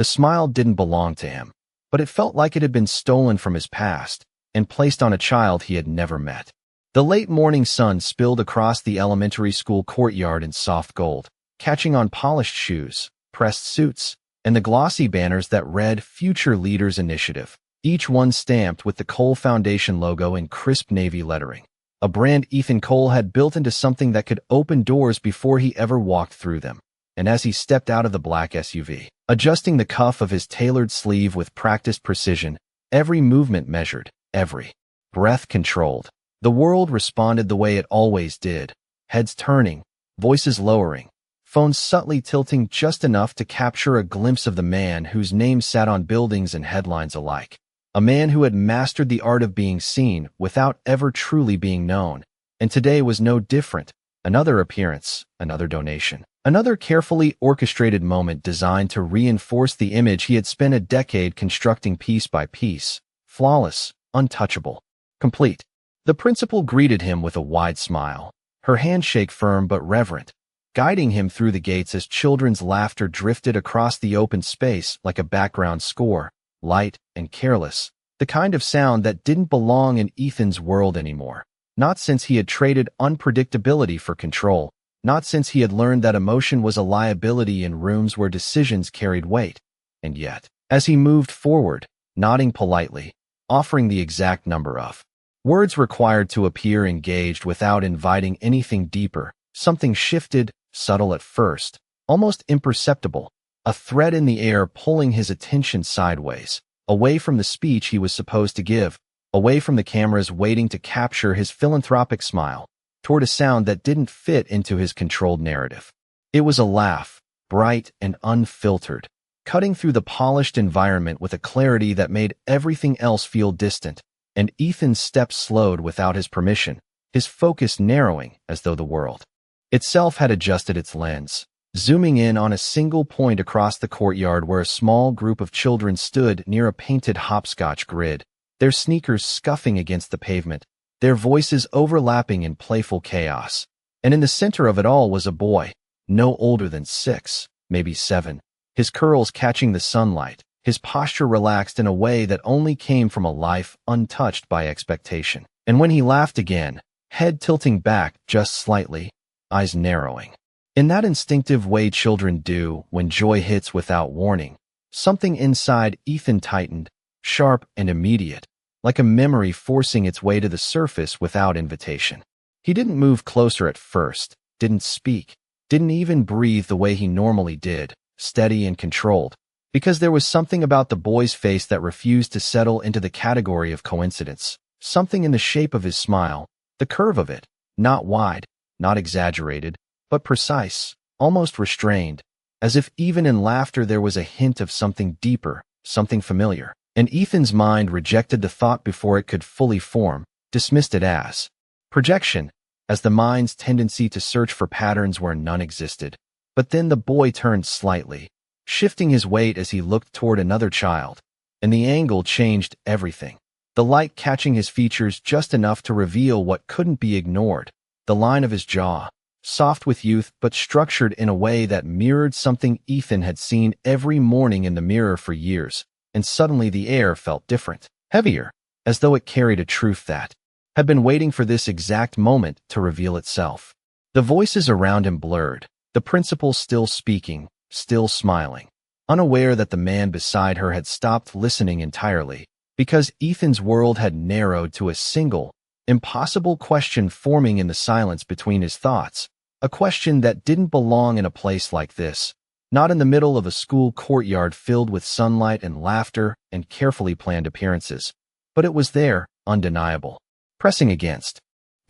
The smile didn't belong to him, but it felt like it had been stolen from his past and placed on a child he had never met. The late morning sun spilled across the elementary school courtyard in soft gold, catching on polished shoes, pressed suits, and the glossy banners that read Future Leaders Initiative, each one stamped with the Cole Foundation logo in crisp navy lettering, a brand Ethan Cole had built into something that could open doors before he ever walked through them. And as he stepped out of the black SUV, adjusting the cuff of his tailored sleeve with practiced precision, every movement measured, every breath controlled, the world responded the way it always did, heads turning, voices lowering, phones subtly tilting just enough to capture a glimpse of the man whose name sat on buildings and headlines alike. A man who had mastered the art of being seen without ever truly being known. And today was no different. Another appearance, another donation, another carefully orchestrated moment designed to reinforce the image he had spent a decade constructing piece by piece. Flawless, untouchable, complete. The principal greeted him with a wide smile, her handshake firm but reverent, guiding him through the gates as children's laughter drifted across the open space like a background score, light and careless, the kind of sound that didn't belong in Ethan's world anymore. Not since he had traded unpredictability for control, not since he had learned that emotion was a liability in rooms where decisions carried weight. And yet, as he moved forward, nodding politely, offering the exact number of words required to appear engaged without inviting anything deeper, something shifted, subtle at first, almost imperceptible, a thread in the air pulling his attention sideways, away from the speech he was supposed to give, away from the cameras waiting to capture his philanthropic smile, toward a sound that didn't fit into his controlled narrative. It was a laugh, bright and unfiltered, cutting through the polished environment with a clarity that made everything else feel distant, and Ethan's steps slowed without his permission, his focus narrowing as though the world itself had adjusted its lens, zooming in on a single point across the courtyard where a small group of children stood near a painted hopscotch grid, their sneakers scuffing against the pavement, their voices overlapping in playful chaos. And in the center of it all was a boy, no older than 6, maybe 7, his curls catching the sunlight, his posture relaxed in a way that only came from a life untouched by expectation. And when he laughed again, head tilting back just slightly, eyes narrowing, in that instinctive way children do when joy hits without warning, something inside Ethan tightened, sharp and immediate, like a memory forcing its way to the surface without invitation. He didn't move closer at first, didn't speak, didn't even breathe the way he normally did, steady and controlled, because there was something about the boy's face that refused to settle into the category of coincidence, something in the shape of his smile, the curve of it, not wide, not exaggerated, but precise, almost restrained, as if even in laughter there was a hint of something deeper, something familiar. And Ethan's mind rejected the thought before it could fully form, dismissed it as projection, as the mind's tendency to search for patterns where none existed. But then the boy turned slightly, shifting his weight as he looked toward another child, and the angle changed everything. The light catching his features just enough to reveal what couldn't be ignored, the line of his jaw, soft with youth but structured in a way that mirrored something Ethan had seen every morning in the mirror for years. And suddenly the air felt different, heavier, as though it carried a truth that had been waiting for this exact moment to reveal itself. The voices around him blurred, the principal still speaking, still smiling, unaware that the man beside her had stopped listening entirely, because Ethan's world had narrowed to a single, impossible question forming in the silence between his thoughts, a question that didn't belong in a place like this. Not in the middle of a school courtyard filled with sunlight and laughter and carefully planned appearances, but it was there, undeniable, pressing against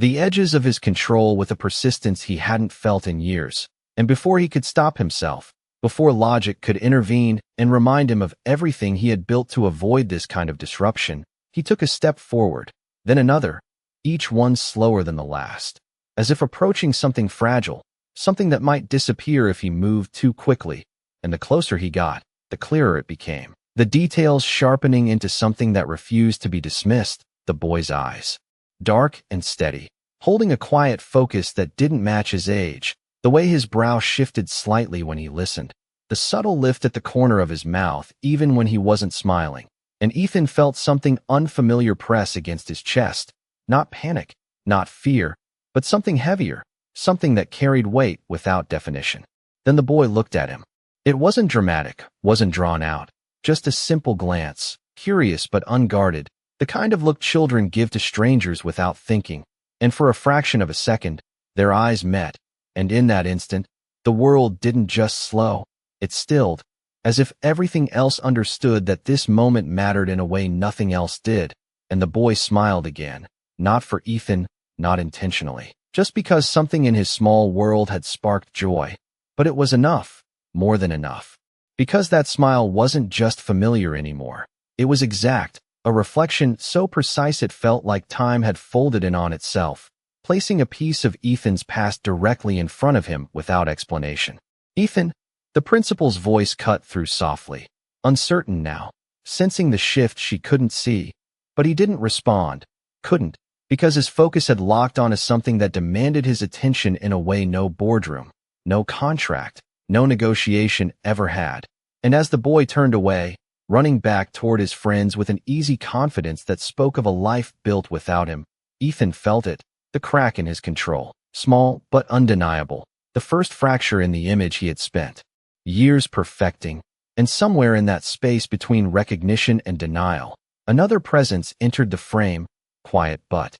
the edges of his control with a persistence he hadn't felt in years. And before he could stop himself, before logic could intervene and remind him of everything he had built to avoid this kind of disruption, he took a step forward, then another, each one slower than the last, as if approaching something fragile, something that might disappear if he moved too quickly, and the closer he got, the clearer it became, the details sharpening into something that refused to be dismissed, the boy's eyes, dark and steady, holding a quiet focus that didn't match his age, the way his brow shifted slightly when he listened, the subtle lift at the corner of his mouth even when he wasn't smiling, and Ethan felt something unfamiliar press against his chest. Not panic, not fear, but something heavier, something that carried weight without definition. Then the boy looked at him. It wasn't dramatic, wasn't drawn out, just a simple glance, curious but unguarded, the kind of look children give to strangers without thinking. And for a fraction of a second, their eyes met, and in that instant, the world didn't just slow, it stilled, as if everything else understood that this moment mattered in a way nothing else did, and the boy smiled again, not for Ethan, not intentionally, just because something in his small world had sparked joy. But it was enough, more than enough. Because that smile wasn't just familiar anymore. It was exact, a reflection so precise it felt like time had folded in on itself, placing a piece of Ethan's past directly in front of him without explanation. Ethan, the principal's voice cut through softly, uncertain now, sensing the shift she couldn't see. But he didn't respond, couldn't, because his focus had locked onto something that demanded his attention in a way no boardroom, no contract, no negotiation ever had. And as the boy turned away, running back toward his friends with an easy confidence that spoke of a life built without him, Ethan felt it, the crack in his control, small but undeniable, the first fracture in the image he had spent years perfecting, and somewhere in that space between recognition and denial, another presence entered the frame, quiet but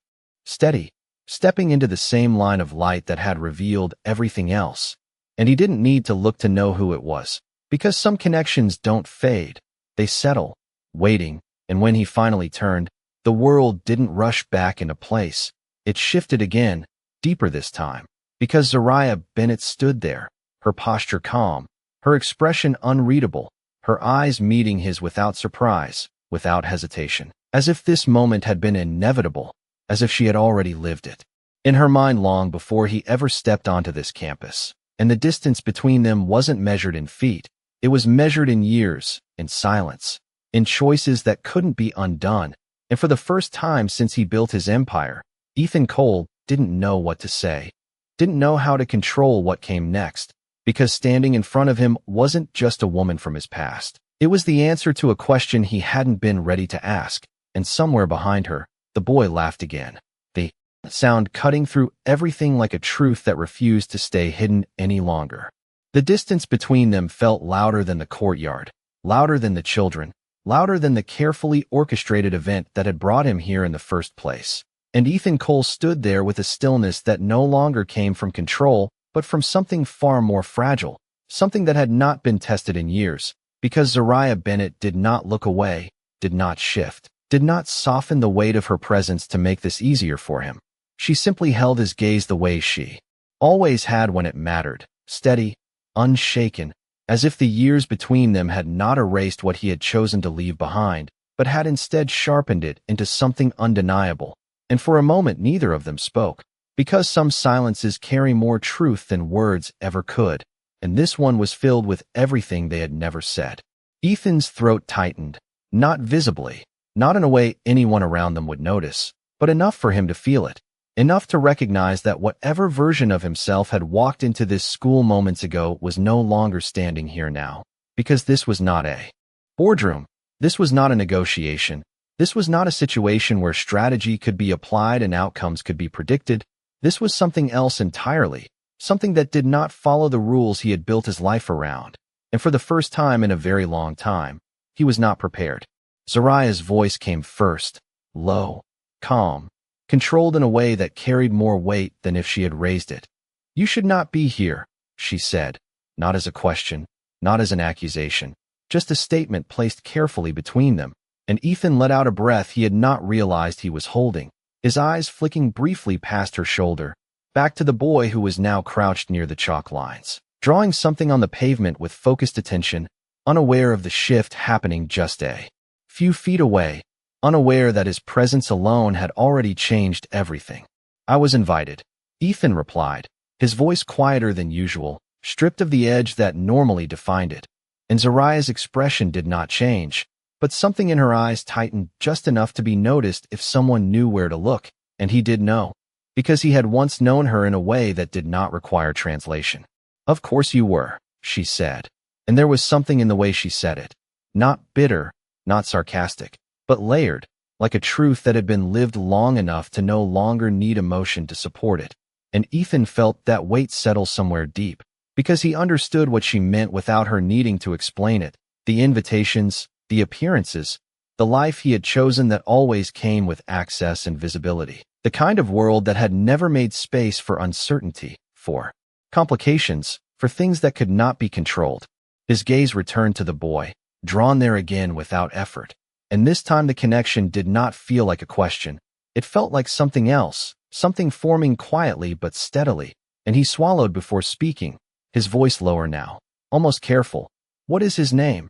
steady, stepping into the same line of light that had revealed everything else. And he didn't need to look to know who it was, because some connections don't fade, they settle, waiting, and when he finally turned, the world didn't rush back into place. It shifted again, deeper this time, because Zariah Bennett stood there, her posture calm, her expression unreadable, her eyes meeting his without surprise, without hesitation, as if this moment had been inevitable, as if she had already lived it. In her mind long before he ever stepped onto this campus, and the distance between them wasn't measured in feet, it was measured in years, in silence, in choices that couldn't be undone, and for the first time since he built his empire, Ethan Cole didn't know what to say, didn't know how to control what came next, because standing in front of him wasn't just a woman from his past. It was the answer to a question he hadn't been ready to ask, and somewhere behind her, the boy laughed again, the sound cutting through everything like a truth that refused to stay hidden any longer. The distance between them felt louder than the courtyard, louder than the children, louder than the carefully orchestrated event that had brought him here in the first place. And Ethan Cole stood there with a stillness that no longer came from control, but from something far more fragile, something that had not been tested in years, because Zariah Bennett did not look away, did not shift, did not soften the weight of her presence to make this easier for him. She simply held his gaze the way she always had when it mattered, steady, unshaken, as if the years between them had not erased what he had chosen to leave behind, but had instead sharpened it into something undeniable. And for a moment neither of them spoke, because some silences carry more truth than words ever could, and this one was filled with everything they had never said. Ethan's throat tightened, not visibly, not in a way anyone around them would notice, but enough for him to feel it, enough to recognize that whatever version of himself had walked into this school moments ago was no longer standing here now, because this was not a boardroom, this was not a negotiation, this was not a situation where strategy could be applied and outcomes could be predicted. This was something else entirely, something that did not follow the rules he had built his life around. And for the first time in a very long time, he was not prepared. Zariah's voice came first, low, calm, controlled in a way that carried more weight than if she had raised it. "You should not be here," she said, not as a question, not as an accusation, just a statement placed carefully between them. And Ethan let out a breath he had not realized he was holding, his eyes flicking briefly past her shoulder, back to the boy who was now crouched near the chalk lines, drawing something on the pavement with focused attention, unaware of the shift happening just a few feet away, unaware that his presence alone had already changed everything. "I was invited," Ethan replied, his voice quieter than usual, stripped of the edge that normally defined it. And Zariah's expression did not change, but something in her eyes tightened just enough to be noticed if someone knew where to look, and he did know, because he had once known her in a way that did not require translation. "Of course you were," she said. And there was something in the way she said it. Not bitter, not sarcastic, but layered, like a truth that had been lived long enough to no longer need emotion to support it. And Ethan felt that weight settle somewhere deep, because he understood what she meant without her needing to explain it. The invitations, the appearances, the life he had chosen that always came with access and visibility. The kind of world that had never made space for uncertainty, for complications, for things that could not be controlled. His gaze returned to the boy, drawn there again without effort. And this time the connection did not feel like a question. It felt like something else, something forming quietly but steadily. And he swallowed before speaking, his voice lower now, almost careful. What is his name?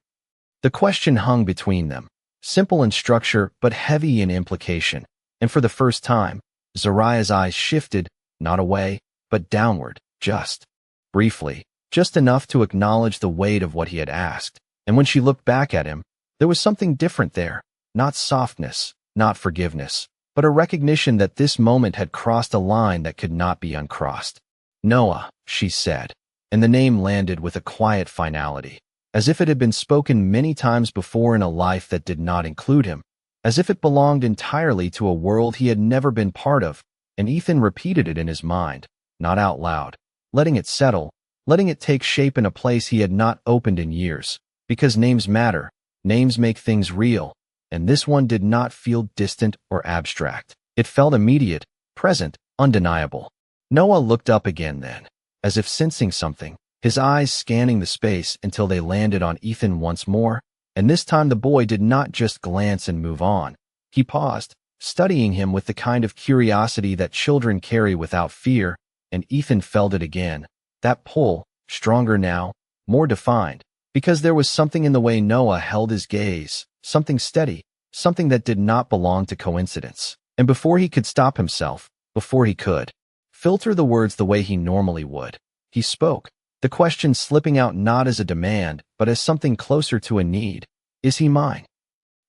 The question hung between them, simple in structure but heavy in implication. And for the first time, Zariah's eyes shifted, not away, but downward, just briefly, just enough to acknowledge the weight of what he had asked. And when she looked back at him, there was something different there, not softness, not forgiveness, but a recognition that this moment had crossed a line that could not be uncrossed. Noah, she said, and the name landed with a quiet finality, as if it had been spoken many times before in a life that did not include him, as if it belonged entirely to a world he had never been part of. And Ethan repeated it in his mind, not out loud, letting it settle, letting it take shape in a place he had not opened in years. Because names matter, names make things real, and this one did not feel distant or abstract. It felt immediate, present, undeniable. Noah looked up again then, as if sensing something, his eyes scanning the space until they landed on Ethan once more. And this time the boy did not just glance and move on. He paused, studying him with the kind of curiosity that children carry without fear, and Ethan felt it again. That pull, stronger now, more defined, because there was something in the way Noah held his gaze, something steady, something that did not belong to coincidence. And before he could stop himself, before he could filter the words the way he normally would, he spoke, the question slipping out not as a demand, but as something closer to a need. Is he mine?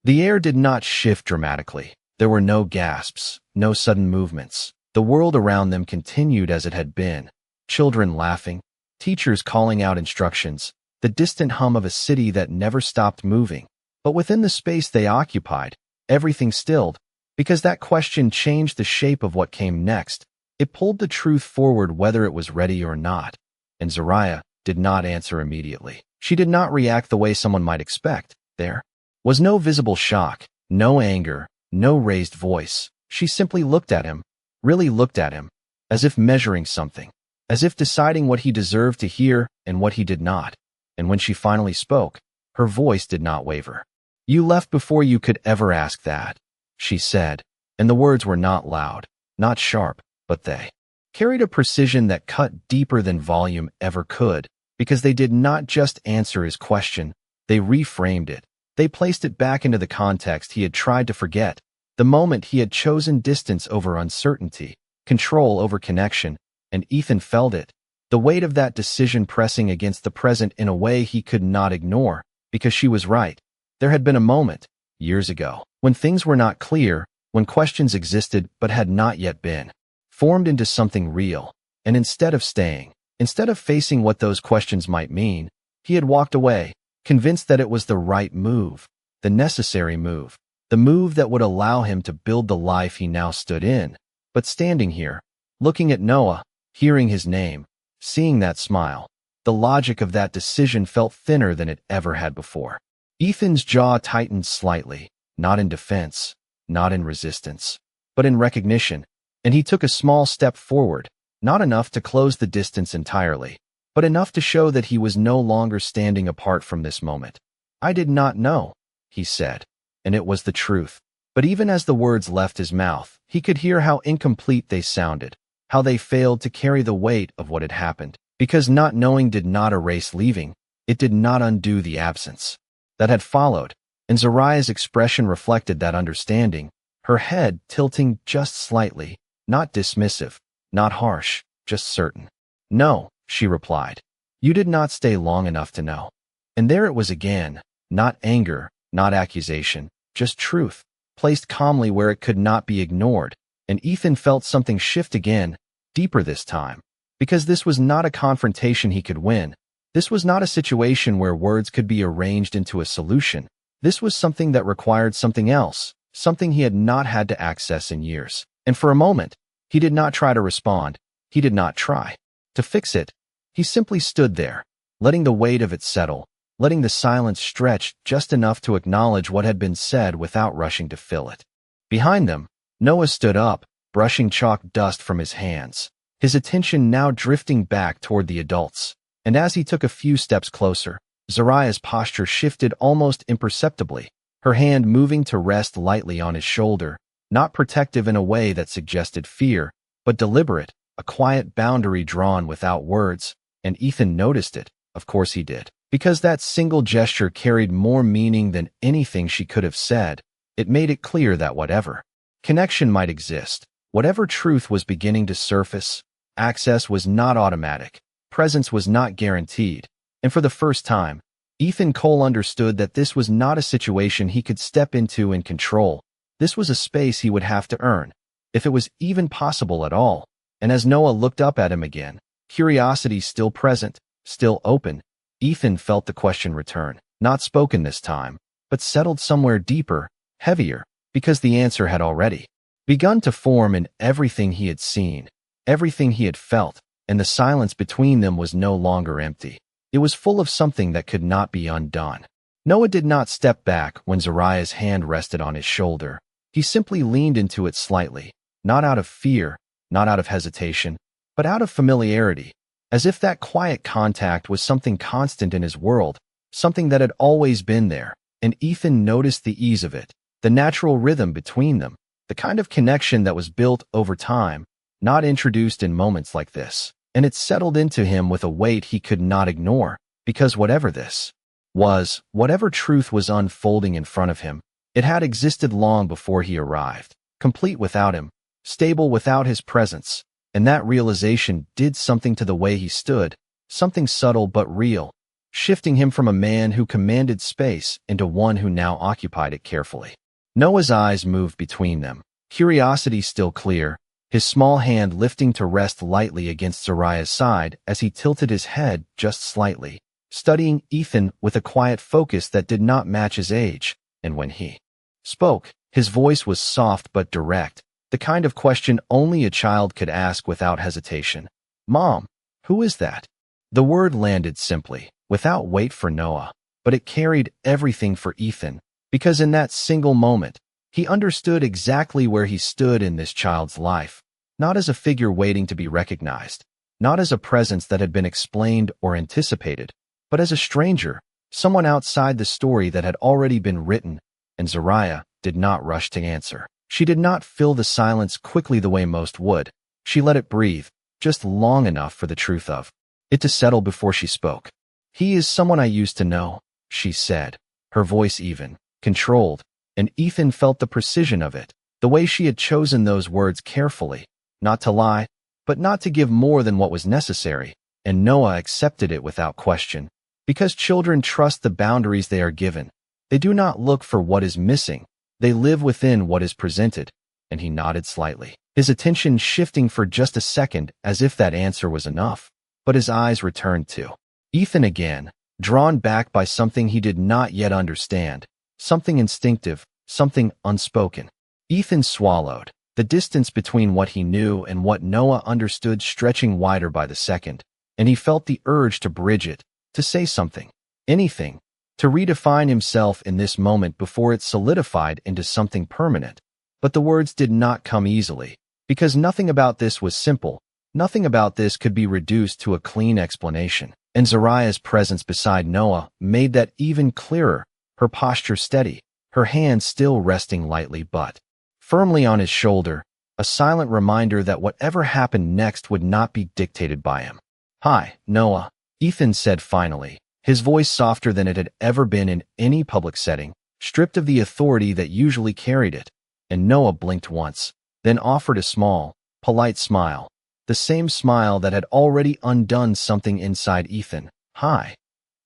The air did not shift dramatically. There were no gasps, no sudden movements. The world around them continued as it had been. Children laughing, teachers calling out instructions, the distant hum of a city that never stopped moving. But within the space they occupied, everything stilled, because that question changed the shape of what came next. It pulled the truth forward whether it was ready or not. And Zariah did not answer immediately. She did not react the way someone might expect. There was no visible shock, no anger, no raised voice. She simply looked at him, really looked at him, as if measuring something, as if deciding what he deserved to hear and what he did not. And when she finally spoke, her voice did not waver. "You left before you could ever ask that," she said, and the words were not loud, not sharp, but they carried a precision that cut deeper than volume ever could, because they did not just answer his question, they reframed it. They placed it back into the context he had tried to forget, the moment he had chosen distance over uncertainty, control over connection, and Ethan felt it, the weight of that decision pressing against the present in a way he could not ignore, because she was right. There had been a moment, years ago, when things were not clear, when questions existed but had not yet been formed into something real, and instead of staying, instead of facing what those questions might mean, he had walked away, convinced that it was the right move, the necessary move, the move that would allow him to build the life he now stood in. But standing here, looking at Noah, hearing his name, seeing that smile, the logic of that decision felt thinner than it ever had before. Ethan's jaw tightened slightly, not in defense, not in resistance, but in recognition, and he took a small step forward, not enough to close the distance entirely, but enough to show that he was no longer standing apart from this moment. "I did not know," he said, and it was the truth. But even as the words left his mouth, he could hear how incomplete they sounded, how they failed to carry the weight of what had happened, because not knowing did not erase leaving, it did not undo the absence that had followed, and Zariah's expression reflected that understanding, her head tilting just slightly, not dismissive, not harsh, just certain. "No," she replied. "You did not stay long enough to know." And there it was again, not anger, not accusation, just truth, placed calmly where it could not be ignored. And Ethan felt something shift again, deeper this time, because this was not a confrontation he could win. This was not a situation where words could be arranged into a solution. This was something that required something else, something he had not had to access in years. And for a moment, he did not try to respond. He did not try to fix it. He simply stood there, letting the weight of it settle, letting the silence stretch just enough to acknowledge what had been said without rushing to fill it. Behind them, Noah stood up, brushing chalk dust from his hands, his attention now drifting back toward the adults. And as he took a few steps closer, Zariah's posture shifted almost imperceptibly, her hand moving to rest lightly on his shoulder, not protective in a way that suggested fear, but deliberate, a quiet boundary drawn without words. And Ethan noticed it. Of course he did. Because that single gesture carried more meaning than anything she could have said. It made it clear that whatever connection might exist, whatever truth was beginning to surface, access was not automatic, presence was not guaranteed. And for the first time, Ethan Cole understood that this was not a situation he could step into and control. This was a space he would have to earn, if it was even possible at all. And as Noah looked up at him again, curiosity still present, still open, Ethan felt the question return, not spoken this time, but settled somewhere deeper, heavier, because the answer had already begun to form in everything he had seen, everything he had felt, and the silence between them was no longer empty. It was full of something that could not be undone. Noah did not step back when Zariah's hand rested on his shoulder. He simply leaned into it slightly, not out of fear, not out of hesitation, but out of familiarity, as if that quiet contact was something constant in his world, something that had always been there. And Ethan noticed the ease of it, the natural rhythm between them, the kind of connection that was built over time, not introduced in moments like this. And it settled into him with a weight he could not ignore, because whatever this was, whatever truth was unfolding in front of him, it had existed long before he arrived, complete without him, stable without his presence. And that realization did something to the way he stood, something subtle but real, shifting him from a man who commanded space into one who now occupied it carefully. Noah's eyes moved between them, curiosity still clear, his small hand lifting to rest lightly against Zariah's side as he tilted his head just slightly, studying Ethan with a quiet focus that did not match his age. And when he spoke, his voice was soft but direct, the kind of question only a child could ask without hesitation. "Mom, who is that?" The word landed simply, without wait for Noah, but it carried everything for Ethan, because in that single moment, he understood exactly where he stood in this child's life, not as a figure waiting to be recognized, not as a presence that had been explained or anticipated, but as a stranger, someone outside the story that had already been written. And Zariah did not rush to answer. She did not fill the silence quickly the way most would. She let it breathe, just long enough for the truth of it to settle before she spoke. "He is someone I used to know," she said, her voice even, controlled, and Ethan felt the precision of it, the way she had chosen those words carefully, not to lie, but not to give more than what was necessary, and Noah accepted it without question, because children trust the boundaries they are given. They do not look for what is missing, they live within what is presented, and he nodded slightly, his attention shifting for just a second as if that answer was enough, but his eyes returned to Ethan again, drawn back by something he did not yet understand, something instinctive, something unspoken. Ethan swallowed, the distance between what he knew and what Noah understood stretching wider by the second, and he felt the urge to bridge it, to say something, anything, to redefine himself in this moment before it solidified into something permanent. But the words did not come easily, because nothing about this was simple, nothing about this could be reduced to a clean explanation. And Zariah's presence beside Noah made that even clearer, her posture steady, her hand still resting lightly but firmly on his shoulder, a silent reminder that whatever happened next would not be dictated by him. "Hi, Noah," Ethan said finally, his voice softer than it had ever been in any public setting, stripped of the authority that usually carried it. And Noah blinked once, then offered a small, polite smile, the same smile that had already undone something inside Ethan. "Hi,"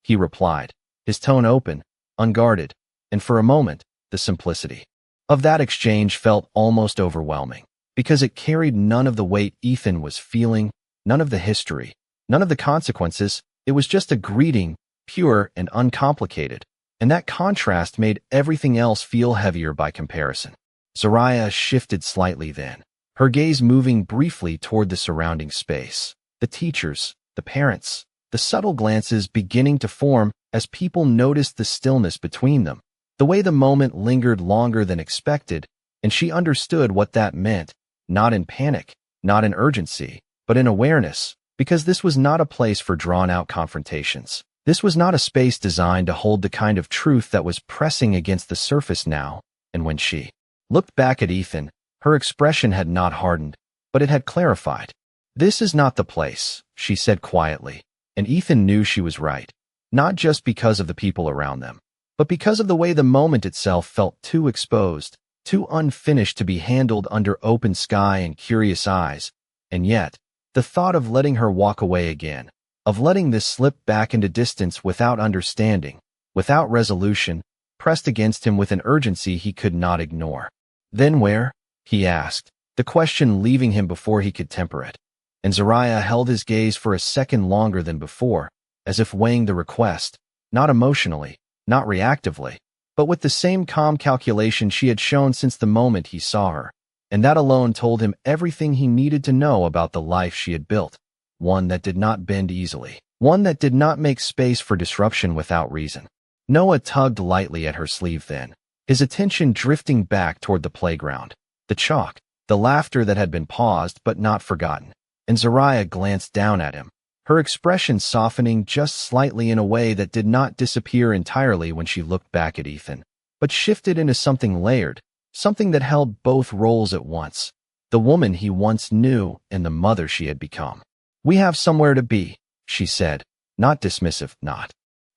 he replied, his tone open, unguarded, and for a moment, the simplicity of that exchange felt almost overwhelming, because it carried none of the weight Ethan was feeling, none of the history, none of the consequences, It was just a greeting, pure and uncomplicated, and that contrast made everything else feel heavier by comparison. Zariah shifted slightly then, her gaze moving briefly toward the surrounding space. The teachers, the parents, the subtle glances beginning to form as people noticed the stillness between them. The way the moment lingered longer than expected, and she understood what that meant, not in panic, not in urgency, but in awareness, because this was not a place for drawn-out confrontations. This was not a space designed to hold the kind of truth that was pressing against the surface now, and when she looked back at Ethan, her expression had not hardened, but it had clarified. "This is not the place," she said quietly, and Ethan knew she was right, not just because of the people around them, but because of the way the moment itself felt too exposed, too unfinished to be handled under open sky and curious eyes. And yet, the thought of letting her walk away again, of letting this slip back into distance without understanding, without resolution, pressed against him with an urgency he could not ignore. "Then where?" he asked, the question leaving him before he could temper it. And Zariah held his gaze for a second longer than before, as if weighing the request, not emotionally, not reactively, but with the same calm calculation she had shown since the moment he saw her. And that alone told him everything he needed to know about the life she had built, one that did not bend easily, one that did not make space for disruption without reason. Noah tugged lightly at her sleeve then, his attention drifting back toward the playground, the chalk, the laughter that had been paused but not forgotten. And Zariah glanced down at him, her expression softening just slightly in a way that did not disappear entirely when she looked back at Ethan, but shifted into something layered, something that held both roles at once, the woman he once knew and the mother she had become. "We have somewhere to be," she said, not dismissive, not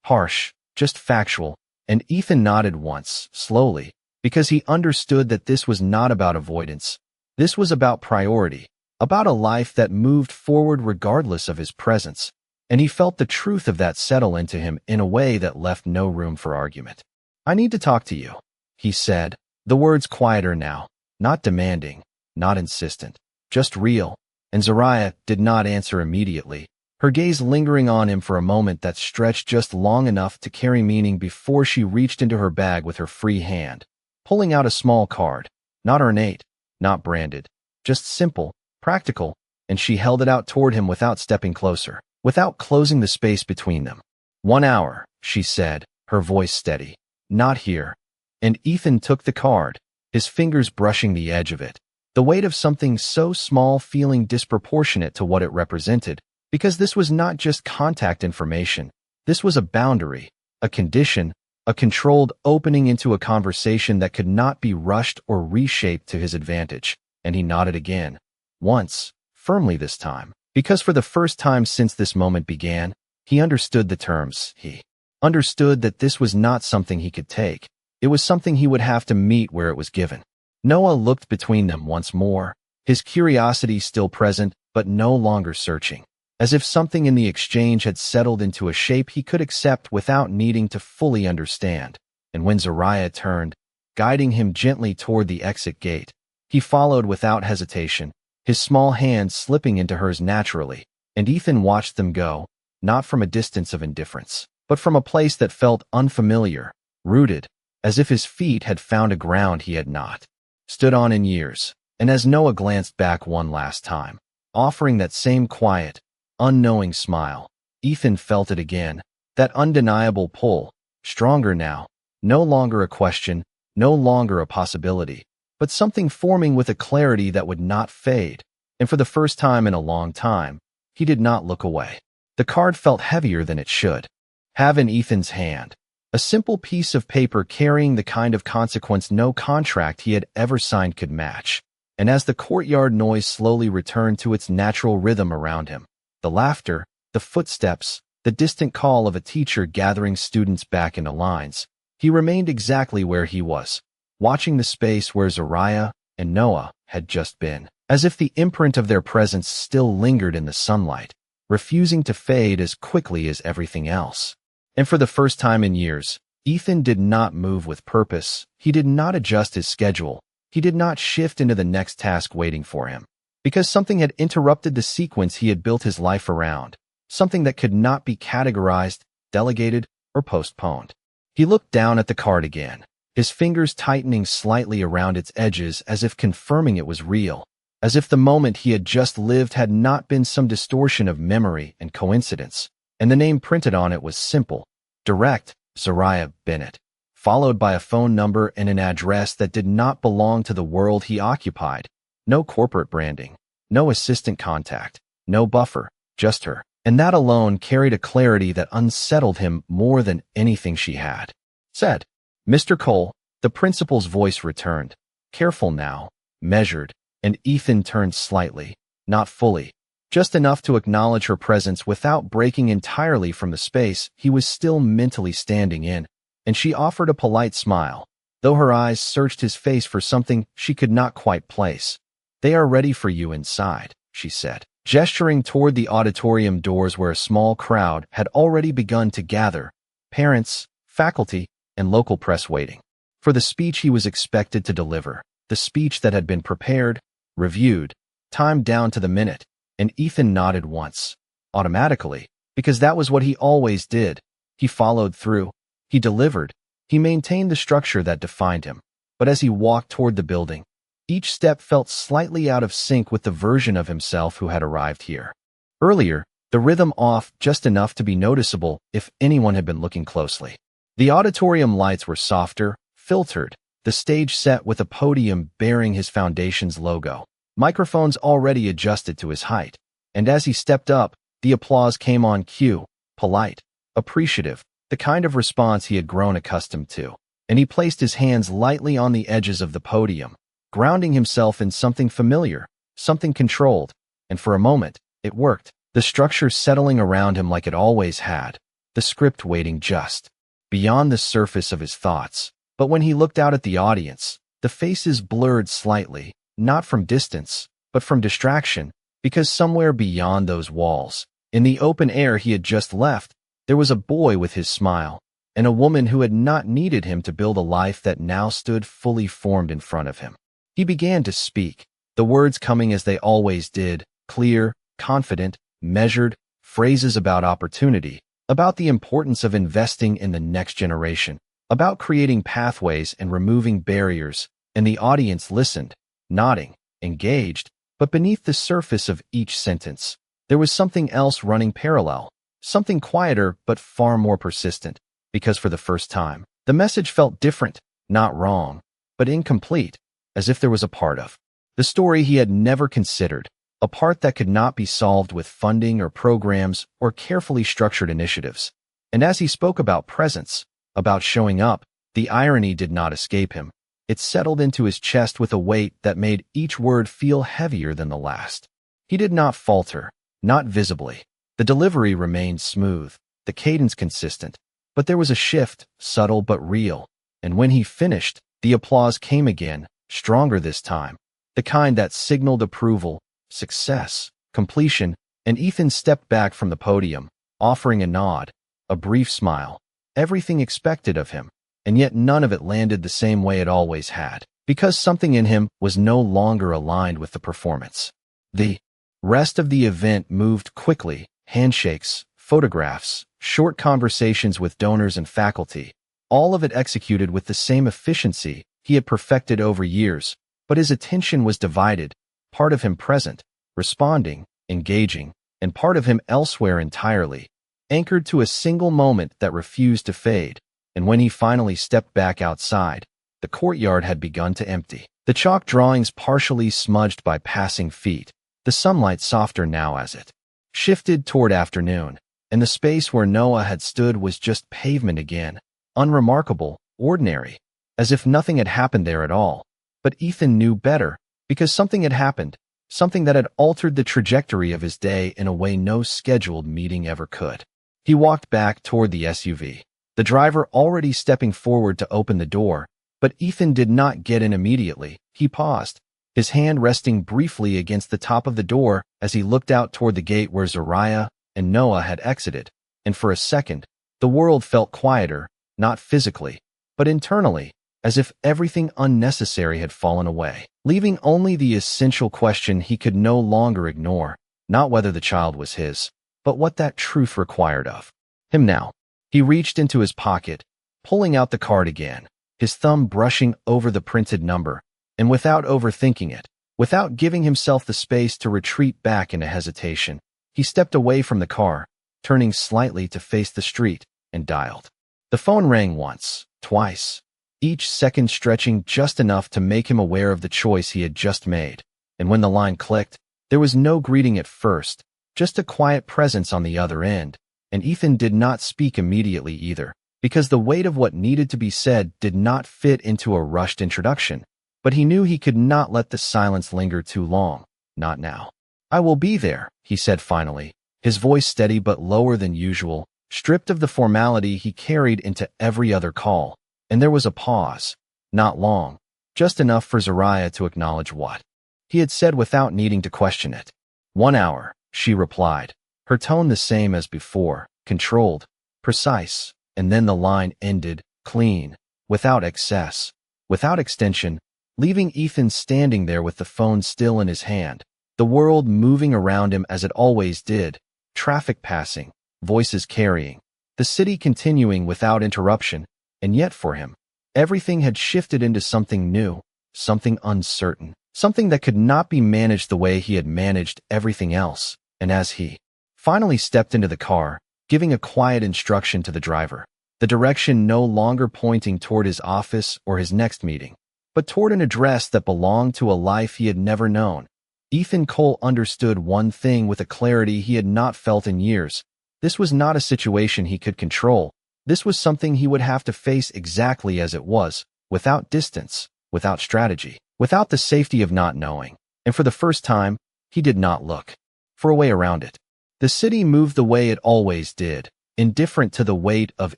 harsh, just factual, and Ethan nodded once, slowly, because he understood that this was not about avoidance. This was about priority, about a life that moved forward regardless of his presence, and he felt the truth of that settle into him in a way that left no room for argument. "I need to talk to you," he said, the words quieter now, not demanding, not insistent, just real. And Zariah did not answer immediately, her gaze lingering on him for a moment that stretched just long enough to carry meaning before she reached into her bag with her free hand, pulling out a small card, not ornate, not branded, just simple, practical, and she held it out toward him without stepping closer, without closing the space between them. "1 hour," she said, her voice steady. "Not here." And Ethan took the card, his fingers brushing the edge of it, the weight of something so small feeling disproportionate to what it represented, because this was not just contact information. This was a boundary, a condition, a controlled opening into a conversation that could not be rushed or reshaped to his advantage. And he nodded again. Once, firmly this time, because for the first time since this moment began, he understood the terms. He understood that this was not something he could take. It was something he would have to meet where it was given. Noah looked between them once more, his curiosity still present but no longer searching, as if something in the exchange had settled into a shape he could accept without needing to fully understand. And when Zariah turned, guiding him gently toward the exit gate, he followed without hesitation, his small hand slipping into hers naturally, and Ethan watched them go, not from a distance of indifference, but from a place that felt unfamiliar, rooted, as if his feet had found a ground he had not stood on in years. And as Noah glanced back one last time, offering that same quiet, unknowing smile, Ethan felt it again, that undeniable pull, stronger now, no longer a question, no longer a possibility, but something forming with a clarity that would not fade. And for the first time in a long time, he did not look away. The card felt heavier than it should have in Ethan's hand, a simple piece of paper carrying the kind of consequence no contract he had ever signed could match. And as the courtyard noise slowly returned to its natural rhythm around him, the laughter, the footsteps, the distant call of a teacher gathering students back into lines, he remained exactly where he was, watching the space where Zariah and Noah had just been, as if the imprint of their presence still lingered in the sunlight, refusing to fade as quickly as everything else. And for the first time in years, Ethan did not move with purpose. He did not adjust his schedule. He did not shift into the next task waiting for him, because something had interrupted the sequence he had built his life around. something that could not be categorized, delegated, or postponed. He looked down at the card again, his fingers tightening slightly around its edges as if confirming it was real, as if the moment he had just lived had not been some distortion of memory and coincidence, and the name printed on it was simple, direct, Zariah Bennett, followed by a phone number and an address that did not belong to the world he occupied. No corporate branding, no assistant contact, no buffer, just her. And that alone carried a clarity that unsettled him more than anything she had said. "Mr. Cole," the principal's voice returned, careful now, measured, and Ethan turned slightly, not fully, just enough to acknowledge her presence without breaking entirely from the space he was still mentally standing in, and she offered a polite smile, though her eyes searched his face for something she could not quite place. "They are ready for you inside," she said, gesturing toward the auditorium doors where a small crowd had already begun to gather, parents, faculty, and local press waiting for the speech he was expected to deliver, the speech that had been prepared, reviewed, timed down to the minute, and Ethan nodded once, automatically, because that was what he always did. He followed through, he delivered, he maintained the structure that defined him. But as he walked toward the building, each step felt slightly out of sync with the version of himself who had arrived here. Earlier, the rhythm off just enough to be noticeable if anyone had been looking closely. The auditorium lights were softer, filtered, the stage set with a podium bearing his foundation's logo, microphones already adjusted to his height, and as he stepped up, the applause came on cue, polite, appreciative, the kind of response he had grown accustomed to, and he placed his hands lightly on the edges of the podium, grounding himself in something familiar, something controlled, and for a moment, it worked, the structure settling around him like it always had, the script waiting just beyond the surface of his thoughts. But when he looked out at the audience, the faces blurred slightly, not from distance, but from distraction, because somewhere beyond those walls, in the open air he had just left, there was a boy with his smile, and a woman who had not needed him to build a life that now stood fully formed in front of him. He began to speak, the words coming as they always did, clear, confident, measured, phrases about opportunity, about the importance of investing in the next generation, about creating pathways and removing barriers, and the audience listened, nodding, engaged, but beneath the surface of each sentence, there was something else running parallel, something quieter but far more persistent, because for the first time, the message felt different, not wrong, but incomplete, as if there was a part of the story he had never considered, a part that could not be solved with funding or programs or carefully structured initiatives. And as he spoke about presence, about showing up, the irony did not escape him. It settled into his chest with a weight that made each word feel heavier than the last. He did not falter, not visibly. The delivery remained smooth, the cadence consistent, but there was a shift, subtle but real, and when he finished, the applause came again, stronger this time, the kind that signaled approval, success, completion, and Ethan stepped back from the podium, offering a nod, a brief smile, everything expected of him, and yet none of it landed the same way it always had, because something in him was no longer aligned with the performance. The rest of the event moved quickly, handshakes, photographs, short conversations with donors and faculty, all of it executed with the same efficiency he had perfected over years, but his attention was divided, part of him present, responding, engaging, and part of him elsewhere entirely, anchored to a single moment that refused to fade, and when he finally stepped back outside, the courtyard had begun to empty, the chalk drawings partially smudged by passing feet, the sunlight softer now as it shifted toward afternoon, and the space where Noah had stood was just pavement again, unremarkable, ordinary, as if nothing had happened there at all. But Ethan knew better, because something had happened, something that had altered the trajectory of his day in a way no scheduled meeting ever could. He walked back toward the SUV, the driver already stepping forward to open the door, but Ethan did not get in immediately. He paused, his hand resting briefly against the top of the door as he looked out toward the gate where Zariah and Noah had exited, and for a second, the world felt quieter, not physically, but internally, as if everything unnecessary had fallen away, leaving only the essential question he could no longer ignore, not whether the child was his, but what that truth required of him now. He reached into his pocket, pulling out the card again, his thumb brushing over the printed number, and without overthinking it, without giving himself the space to retreat back into hesitation, he stepped away from the car, turning slightly to face the street, and dialed. The phone rang once, twice, each second stretching just enough to make him aware of the choice he had just made. And when the line clicked, there was no greeting at first, just a quiet presence on the other end, and Ethan did not speak immediately either, because the weight of what needed to be said did not fit into a rushed introduction. But he knew he could not let the silence linger too long, not now. "I will be there," he said finally, his voice steady but lower than usual, stripped of the formality he carried into every other call. And there was a pause, not long, just enough for Zariah to acknowledge what he had said without needing to question it. "1 hour," she replied, her tone the same as before, controlled, precise, and then the line ended, clean, without excess, without extension, leaving Ethan standing there with the phone still in his hand, the world moving around him as it always did, traffic passing, voices carrying, the city continuing without interruption, and yet for him, everything had shifted into something new, something uncertain, something that could not be managed the way he had managed everything else. And as he finally stepped into the car, giving a quiet instruction to the driver, the direction no longer pointing toward his office or his next meeting, but toward an address that belonged to a life he had never known, Ethan Cole understood one thing with a clarity he had not felt in years. This was not a situation he could control. This was something he would have to face exactly as it was, without distance, without strategy, without the safety of not knowing. And for the first time, he did not look for a way around it. The city moved the way it always did, indifferent to the weight of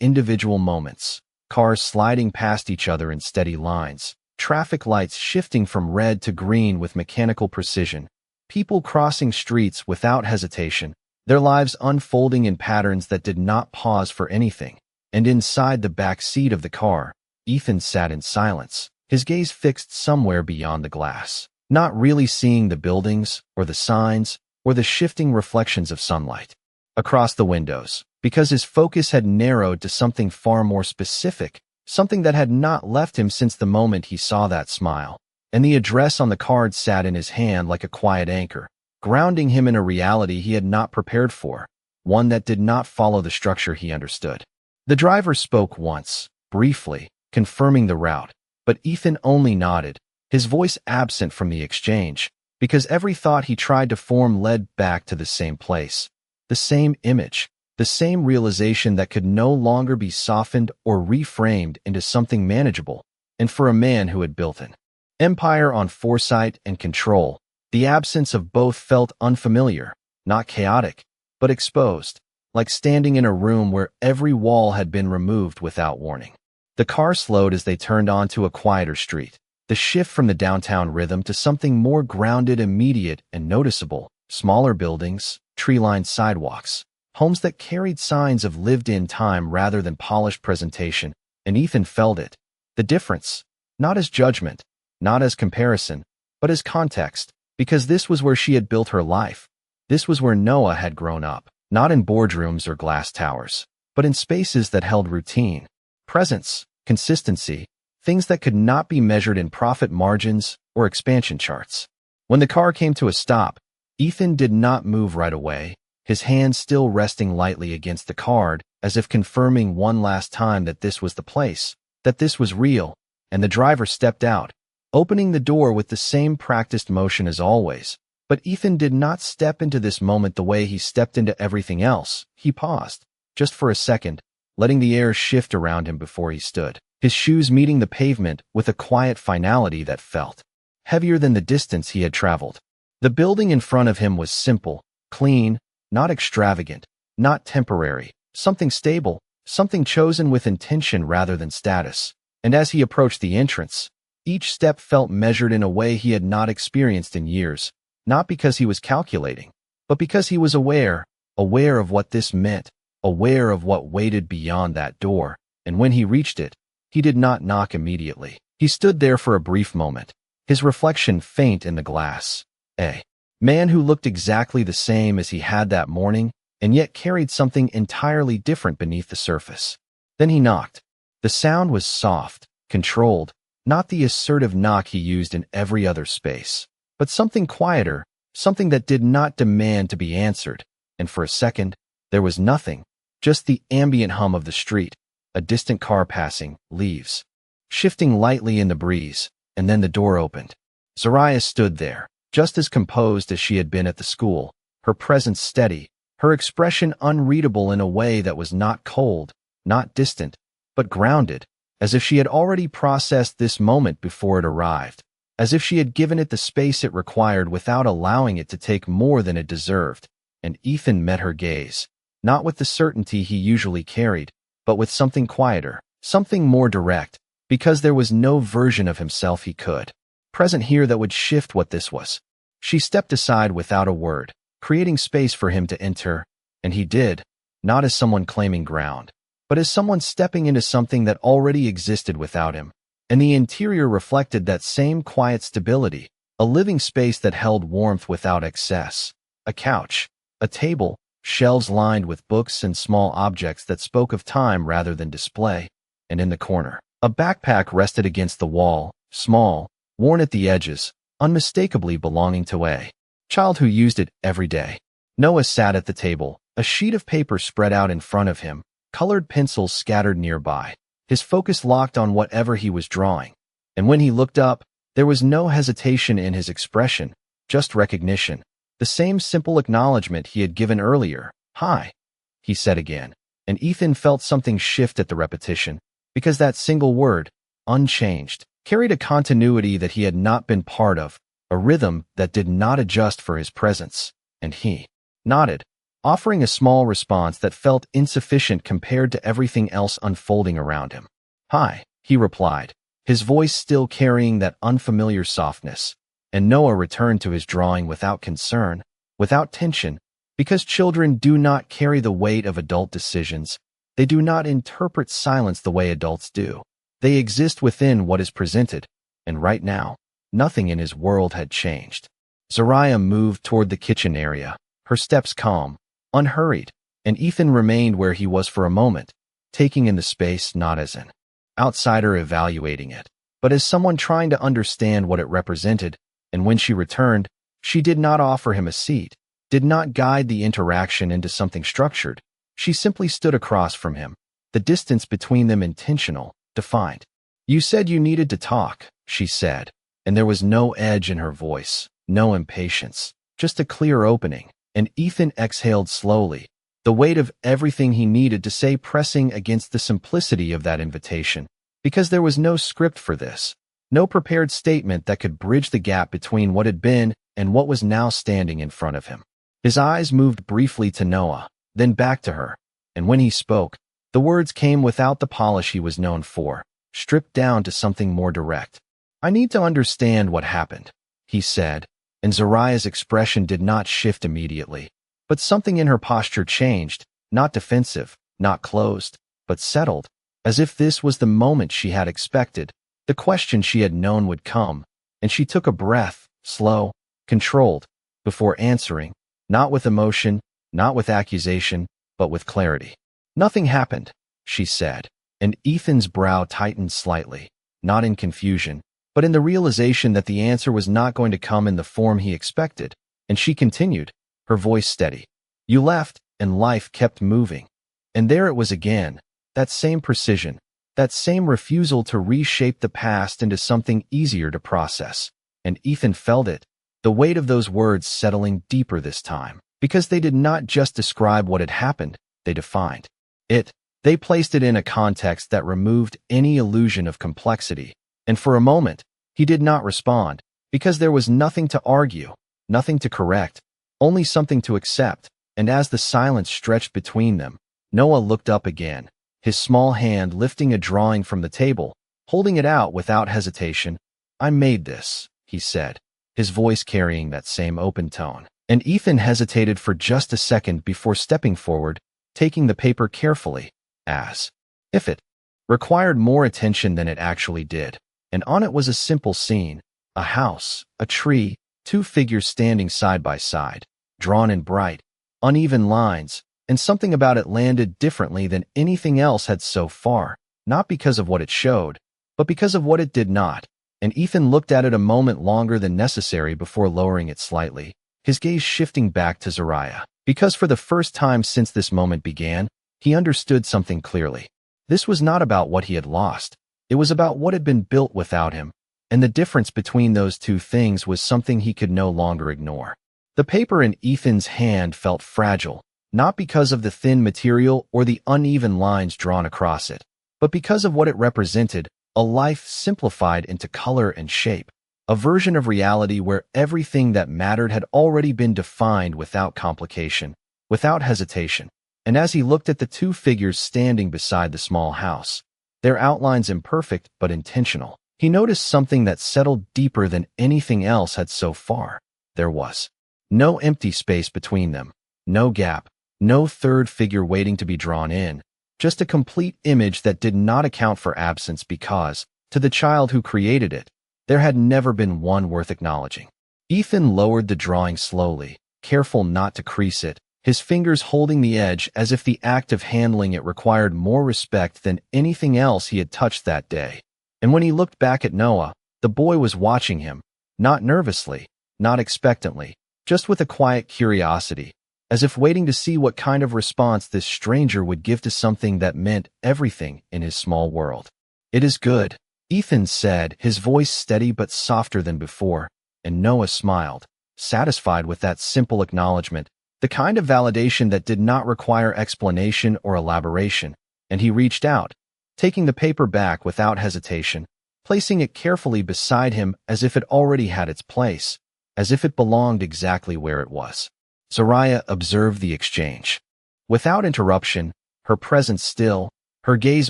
individual moments, cars sliding past each other in steady lines, traffic lights shifting from red to green with mechanical precision, people crossing streets without hesitation, their lives unfolding in patterns that did not pause for anything. And inside the back seat of the car, Ethan sat in silence, his gaze fixed somewhere beyond the glass, not really seeing the buildings or the signs or the shifting reflections of sunlight across the windows, because his focus had narrowed to something far more specific, something that had not left him since the moment he saw that smile. And the address on the card sat in his hand like a quiet anchor, grounding him in a reality he had not prepared for, one that did not follow the structure he understood. The driver spoke once, briefly, confirming the route, but Ethan only nodded, his voice absent from the exchange, because every thought he tried to form led back to the same place, the same image, the same realization that could no longer be softened or reframed into something manageable. And for a man who had built an empire on foresight and control, the absence of both felt unfamiliar, not chaotic, but exposed, like standing in a room where every wall had been removed without warning. The car slowed as they turned onto a quieter street, the shift from the downtown rhythm to something more grounded, immediate, and noticeable, smaller buildings, tree-lined sidewalks, homes that carried signs of lived-in time rather than polished presentation, and Ethan felt it. The difference, not as judgment, not as comparison, but as context, because this was where she had built her life. This was where Noah had grown up, not in boardrooms or glass towers, but in spaces that held routine, presence, consistency, things that could not be measured in profit margins or expansion charts. When the car came to a stop, Ethan did not move right away, his hand still resting lightly against the card, as if confirming one last time that this was the place, that this was real, and the driver stepped out, opening the door with the same practiced motion as always. But Ethan did not step into this moment the way he stepped into everything else. He paused, just for a second, letting the air shift around him before he stood, his shoes meeting the pavement with a quiet finality that felt heavier than the distance he had traveled. The building in front of him was simple, clean, not extravagant, not temporary, something stable, something chosen with intention rather than status. And as he approached the entrance, each step felt measured in a way he had not experienced in years, not because he was calculating, but because he was aware of what this meant, aware of what waited beyond that door. And when he reached it, he did not knock immediately. He stood there for a brief moment, his reflection faint in the glass. A man who looked exactly the same as he had that morning, and yet carried something entirely different beneath the surface. Then he knocked. The sound was soft, controlled, not the assertive knock he used in every other space, but something quieter, something that did not demand to be answered. And for a second, there was nothing, just the ambient hum of the street, a distant car passing, leaves shifting lightly in the breeze, and then the door opened. Zariah stood there, just as composed as she had been at the school, her presence steady, her expression unreadable in a way that was not cold, not distant, but grounded, as if she had already processed this moment before it arrived, as if she had given it the space it required without allowing it to take more than it deserved. And Ethan met her gaze, not with the certainty he usually carried, but with something quieter, something more direct, because there was no version of himself he could present here that would shift what this was. She stepped aside without a word, creating space for him to enter, and he did, not as someone claiming ground, but as someone stepping into something that already existed without him. And the interior reflected that same quiet stability, a living space that held warmth without excess. A couch, a table, shelves lined with books and small objects that spoke of time rather than display, and in the corner, a backpack rested against the wall, small, worn at the edges, unmistakably belonging to a child who used it every day. Noah sat at the table, a sheet of paper spread out in front of him, colored pencils scattered nearby, his focus locked on whatever he was drawing. And when he looked up, there was no hesitation in his expression, just recognition, the same simple acknowledgement he had given earlier. "Hi," he said again, and Ethan felt something shift at the repetition, because that single word, unchanged, carried a continuity that he had not been part of, a rhythm that did not adjust for his presence. And he nodded, offering a small response that felt insufficient compared to everything else unfolding around him. "Hi," he replied, his voice still carrying that unfamiliar softness. And Noah returned to his drawing without concern, without tension, because children do not carry the weight of adult decisions. They do not interpret silence the way adults do. They exist within what is presented, and right now, nothing in his world had changed. Zariah moved toward the kitchen area, her steps calm, unhurried, and Ethan remained where he was for a moment, taking in the space not as an outsider evaluating it, but as someone trying to understand what it represented. And when she returned, she did not offer him a seat, did not guide the interaction into something structured. She simply stood across from him, the distance between them intentional, defined. "You said you needed to talk," she said, and there was no edge in her voice, no impatience, just a clear opening. And Ethan exhaled slowly, the weight of everything he needed to say pressing against the simplicity of that invitation, because there was no script for this, no prepared statement that could bridge the gap between what had been and what was now standing in front of him. His eyes moved briefly to Noah, then back to her, and when he spoke, the words came without the polish he was known for, stripped down to something more direct. "I need to understand what happened," he said, and Zariah's expression did not shift immediately, but something in her posture changed, not defensive, not closed, but settled, as if this was the moment she had expected, the question she had known would come, and she took a breath, slow, controlled, before answering, not with emotion, not with accusation, but with clarity. "Nothing happened," she said, and Ethan's brow tightened slightly, not in confusion, but in the realization that the answer was not going to come in the form he expected, and she continued, her voice steady. "You left, and life kept moving." And there it was again, that same precision, that same refusal to reshape the past into something easier to process. And Ethan felt it, the weight of those words settling deeper this time, because they did not just describe what had happened, they defined it. They placed it in a context that removed any illusion of complexity. And for a moment, he did not respond, because there was nothing to argue, nothing to correct, only something to accept. And as the silence stretched between them, Noah looked up again, his small hand lifting a drawing from the table, holding it out without hesitation. "I made this," he said, his voice carrying that same open tone. And Ethan hesitated for just a second before stepping forward, taking the paper carefully, as if it required more attention than it actually did. And on it was a simple scene, a house, a tree, two figures standing side by side, drawn in bright, uneven lines, and something about it landed differently than anything else had so far, not because of what it showed, but because of what it did not. And Ethan looked at it a moment longer than necessary before lowering it slightly, his gaze shifting back to Zariah. Because for the first time since this moment began, he understood something clearly. This was not about what he had lost. It was about what had been built without him, and the difference between those two things was something he could no longer ignore. The paper in Ethan's hand felt fragile, not because of the thin material or the uneven lines drawn across it, but because of what it represented, a life simplified into color and shape, a version of reality where everything that mattered had already been defined without complication, without hesitation. And as he looked at the two figures standing beside the small house, their outlines imperfect but intentional, he noticed something that settled deeper than anything else had so far. There was no empty space between them, no gap, no third figure waiting to be drawn in, just a complete image that did not account for absence because, to the child who created it, there had never been one worth acknowledging. Ethan lowered the drawing slowly, careful not to crease it, his fingers holding the edge as if the act of handling it required more respect than anything else he had touched that day. And when he looked back at Noah, the boy was watching him, not nervously, not expectantly, just with a quiet curiosity, as if waiting to see what kind of response this stranger would give to something that meant everything in his small world. "It is good," Ethan said, his voice steady but softer than before, and Noah smiled, satisfied with that simple acknowledgement, the kind of validation that did not require explanation or elaboration, and he reached out, taking the paper back without hesitation, placing it carefully beside him as if it already had its place, as if it belonged exactly where it was. Zariah observed the exchange. Without interruption, her presence still, her gaze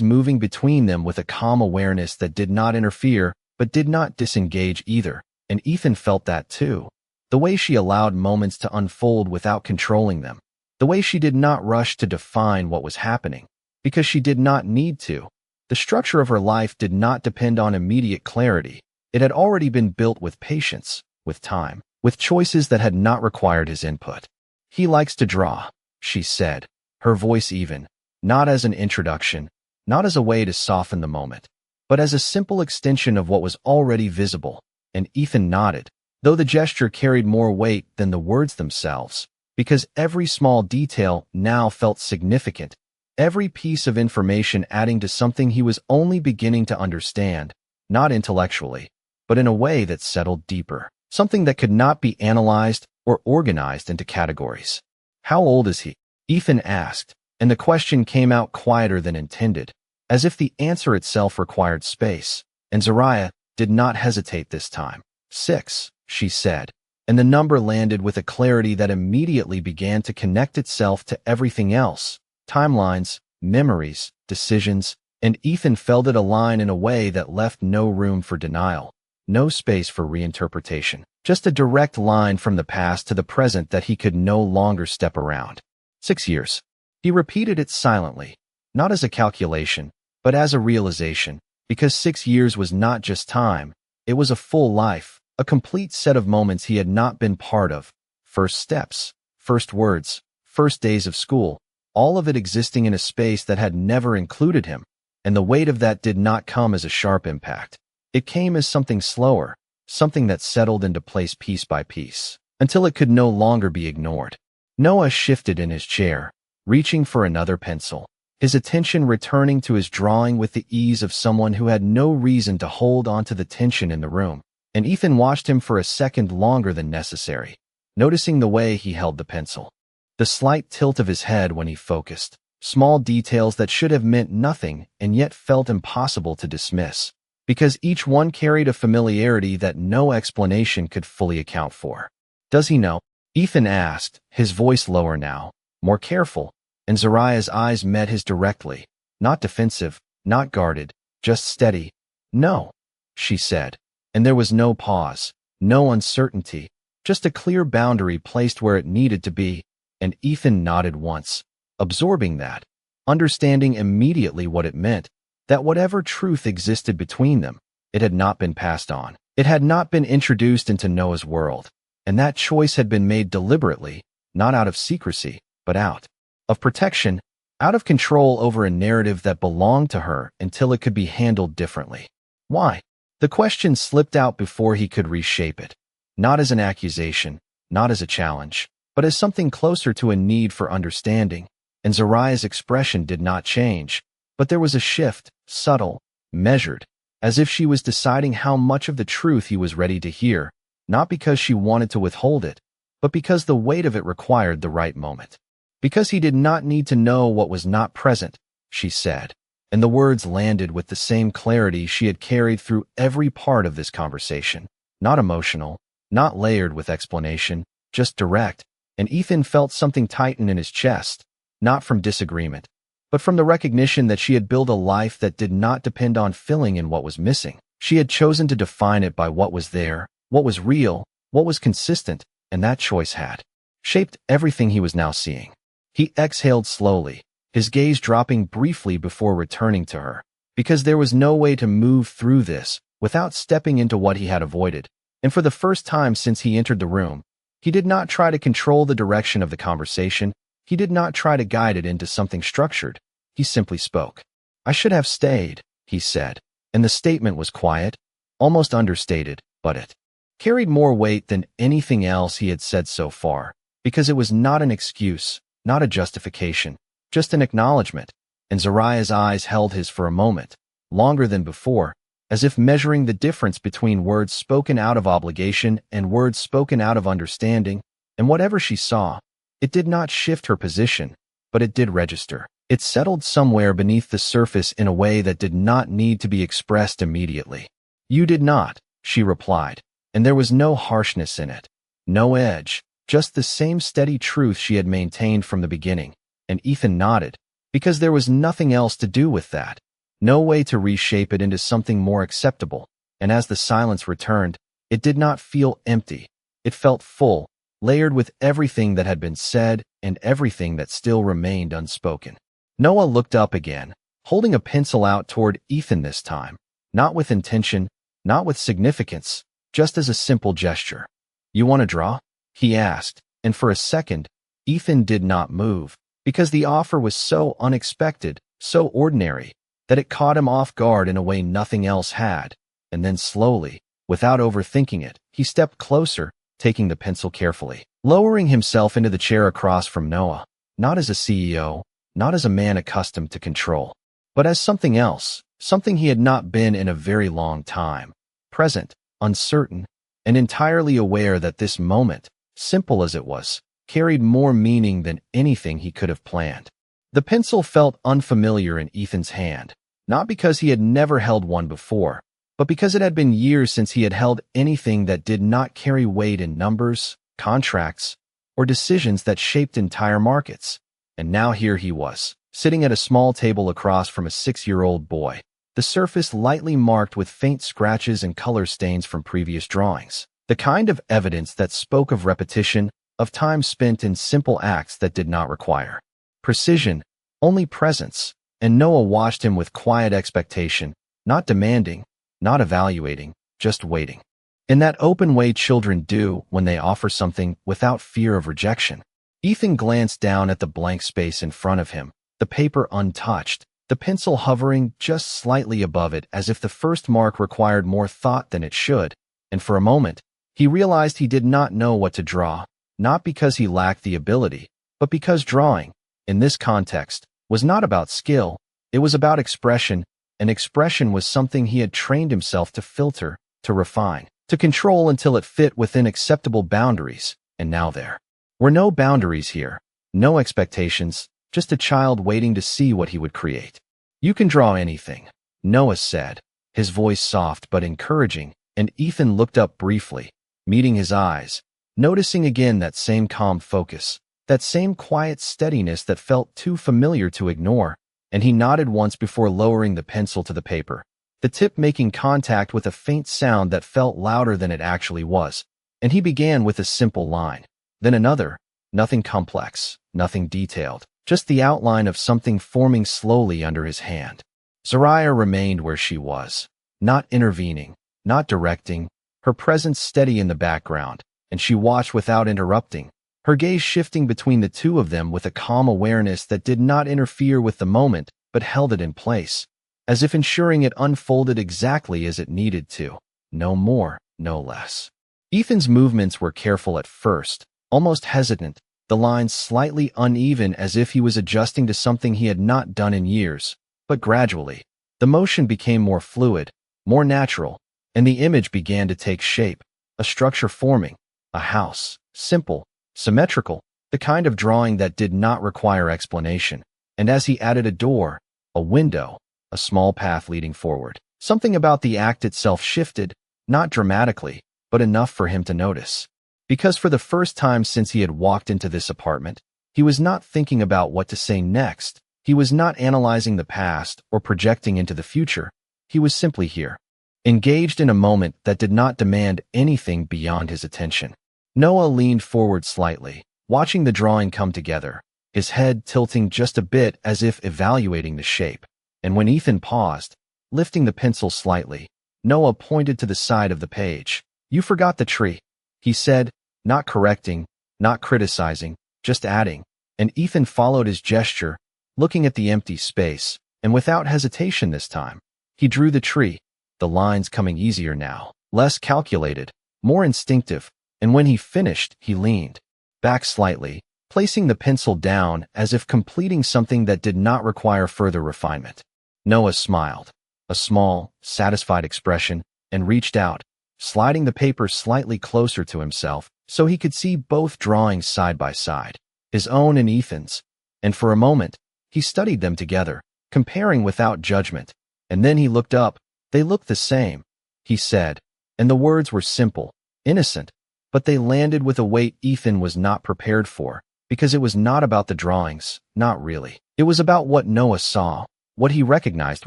moving between them with a calm awareness that did not interfere but did not disengage either, and Ethan felt that too. The way she allowed moments to unfold without controlling them. The way she did not rush to define what was happening, because she did not need to. The structure of her life did not depend on immediate clarity. It had already been built with patience, with time, with choices that had not required his input. "He likes to draw," she said, her voice even, not as an introduction, not as a way to soften the moment, but as a simple extension of what was already visible, and Ethan nodded, though the gesture carried more weight than the words themselves, because every small detail now felt significant, every piece of information adding to something he was only beginning to understand, not intellectually, but in a way that settled deeper, something that could not be analyzed or organized into categories. "How old is he?" Ethan asked, and the question came out quieter than intended, as if the answer itself required space, and Zariah did not hesitate this time. 6, she said, and the number landed with a clarity that immediately began to connect itself to everything else, timelines, memories, decisions, and Ethan felt it align in a way that left no room for denial, no space for reinterpretation, just a direct line from the past to the present that he could no longer step around. 6 years. He repeated it silently, not as a calculation, but as a realization, because 6 years was not just time, it was a full life, a complete set of moments he had not been part of, first steps, first words, first days of school, all of it existing in a space that had never included him, and the weight of that did not come as a sharp impact. It came as something slower, something that settled into place piece by piece, until it could no longer be ignored. Noah shifted in his chair, reaching for another pencil, his attention returning to his drawing with the ease of someone who had no reason to hold on to the tension in the room, and Ethan watched him for a second longer than necessary, noticing the way he held the pencil, the slight tilt of his head when he focused, small details that should have meant nothing and yet felt impossible to dismiss, because each one carried a familiarity that no explanation could fully account for. "Does he know?" Ethan asked, his voice lower now, more careful, and Zariah's eyes met his directly, not defensive, not guarded, just steady. "No," she said, and there was no pause, no uncertainty, just a clear boundary placed where it needed to be, and Ethan nodded once, absorbing that, understanding immediately what it meant, that whatever truth existed between them, it had not been passed on. It had not been introduced into Noah's world, and that choice had been made deliberately, not out of secrecy, but out of protection, out of control over a narrative that belonged to her until it could be handled differently. Why? The question slipped out before he could reshape it. Not as an accusation, not as a challenge, but as something closer to a need for understanding. And Zariah's expression did not change, but there was a shift, subtle, measured, as if she was deciding how much of the truth he was ready to hear, not because she wanted to withhold it, but because the weight of it required the right moment. Because he did not need to know what was not present, she said, and the words landed with the same clarity she had carried through every part of this conversation. Not emotional, not layered with explanation, just direct, and Ethan felt something tighten in his chest, not from disagreement, but from the recognition that she had built a life that did not depend on filling in what was missing. She had chosen to define it by what was there, what was real, what was consistent, and that choice had shaped everything he was now seeing. He exhaled slowly, his gaze dropping briefly before returning to her, because there was no way to move through this without stepping into what he had avoided. And for the first time since he entered the room, he did not try to control the direction of the conversation. He did not try to guide it into something structured. He simply spoke. "I should have stayed," he said, and the statement was quiet, almost understated, but it carried more weight than anything else he had said so far, because it was not an excuse, not a justification, just an acknowledgement. And Zariah's eyes held his for a moment, longer than before, as if measuring the difference between words spoken out of obligation and words spoken out of understanding. And whatever she saw, it did not shift her position, but it did register. It settled somewhere beneath the surface in a way that did not need to be expressed immediately. "You did not," she replied, and there was no harshness in it, no edge, just the same steady truth she had maintained from the beginning. And Ethan nodded, because there was nothing else to do with that, no way to reshape it into something more acceptable. And as the silence returned, it did not feel empty. It felt full, layered with everything that had been said and everything that still remained unspoken. Noah looked up again, holding a pencil out toward Ethan this time, not with intention, not with significance, just as a simple gesture. "You want to draw?" he asked, and for a second, Ethan did not move, because the offer was so unexpected, so ordinary, that it caught him off guard in a way nothing else had. And then slowly, without overthinking it, he stepped closer, taking the pencil carefully, lowering himself into the chair across from Noah, not as a CEO, not as a man accustomed to control, but as something else, something he had not been in a very long time, present, uncertain, and entirely aware that this moment, simple as it was, carried more meaning than anything he could have planned. The pencil felt unfamiliar in Ethan's hand, not because he had never held one before, but because it had been years since he had held anything that did not carry weight in numbers, contracts, or decisions that shaped entire markets. And now here he was, sitting at a small table across from a 6-year-old boy, the surface lightly marked with faint scratches and color stains from previous drawings, the kind of evidence that spoke of repetition, of time spent in simple acts that did not require precision, only presence. And Noah watched him with quiet expectation, not demanding, not evaluating, just waiting. In that open way children do when they offer something without fear of rejection. Ethan glanced down at the blank space in front of him, the paper untouched, the pencil hovering just slightly above it as if the first mark required more thought than it should, and for a moment, he realized he did not know what to draw, not because he lacked the ability, but because drawing, in this context, was not about skill, it was about expression, and expression was something he had trained himself to filter, to refine, to control until it fit within acceptable boundaries, and now there were no boundaries here, no expectations, just a child waiting to see what he would create. "You can draw anything," Noah said, his voice soft but encouraging, and Ethan looked up briefly, meeting his eyes, noticing again that same calm focus, that same quiet steadiness that felt too familiar to ignore, and he nodded once before lowering the pencil to the paper, the tip making contact with a faint sound that felt louder than it actually was, and he began with a simple line, then another, nothing complex, nothing detailed, just the outline of something forming slowly under his hand. Zariah remained where she was, not intervening, not directing, her presence steady in the background, and she watched without interrupting, her gaze shifting between the two of them with a calm awareness that did not interfere with the moment but held it in place, as if ensuring it unfolded exactly as it needed to. No more, no less. Ethan's movements were careful at first, almost hesitant, the lines slightly uneven as if he was adjusting to something he had not done in years, but gradually, the motion became more fluid, more natural, and the image began to take shape, a structure forming, a house, simple, symmetrical, the kind of drawing that did not require explanation. And as he added a door, a window, a small path leading forward, something about the act itself shifted, not dramatically, but enough for him to notice. Because for the first time since he had walked into this apartment, he was not thinking about what to say next. He was not analyzing the past or projecting into the future. He was simply here, engaged in a moment that did not demand anything beyond his attention. Noah leaned forward slightly, watching the drawing come together, his head tilting just a bit as if evaluating the shape. And when Ethan paused, lifting the pencil slightly, Noah pointed to the side of the page. "You forgot the tree," he said, not correcting, not criticizing, just adding. And Ethan followed his gesture, looking at the empty space, and without hesitation this time, he drew the tree, the lines coming easier now, less calculated, more instinctive, and when he finished, he leaned back slightly, placing the pencil down as if completing something that did not require further refinement. Noah smiled, a small, satisfied expression, and reached out, sliding the paper slightly closer to himself so he could see both drawings side by side, his own and Ethan's, and for a moment, he studied them together, comparing without judgment, and then he looked up. "They look the same," he said, and the words were simple, innocent, but they landed with a weight Ethan was not prepared for, because it was not about the drawings, not really. It was about what Noah saw, what he recognized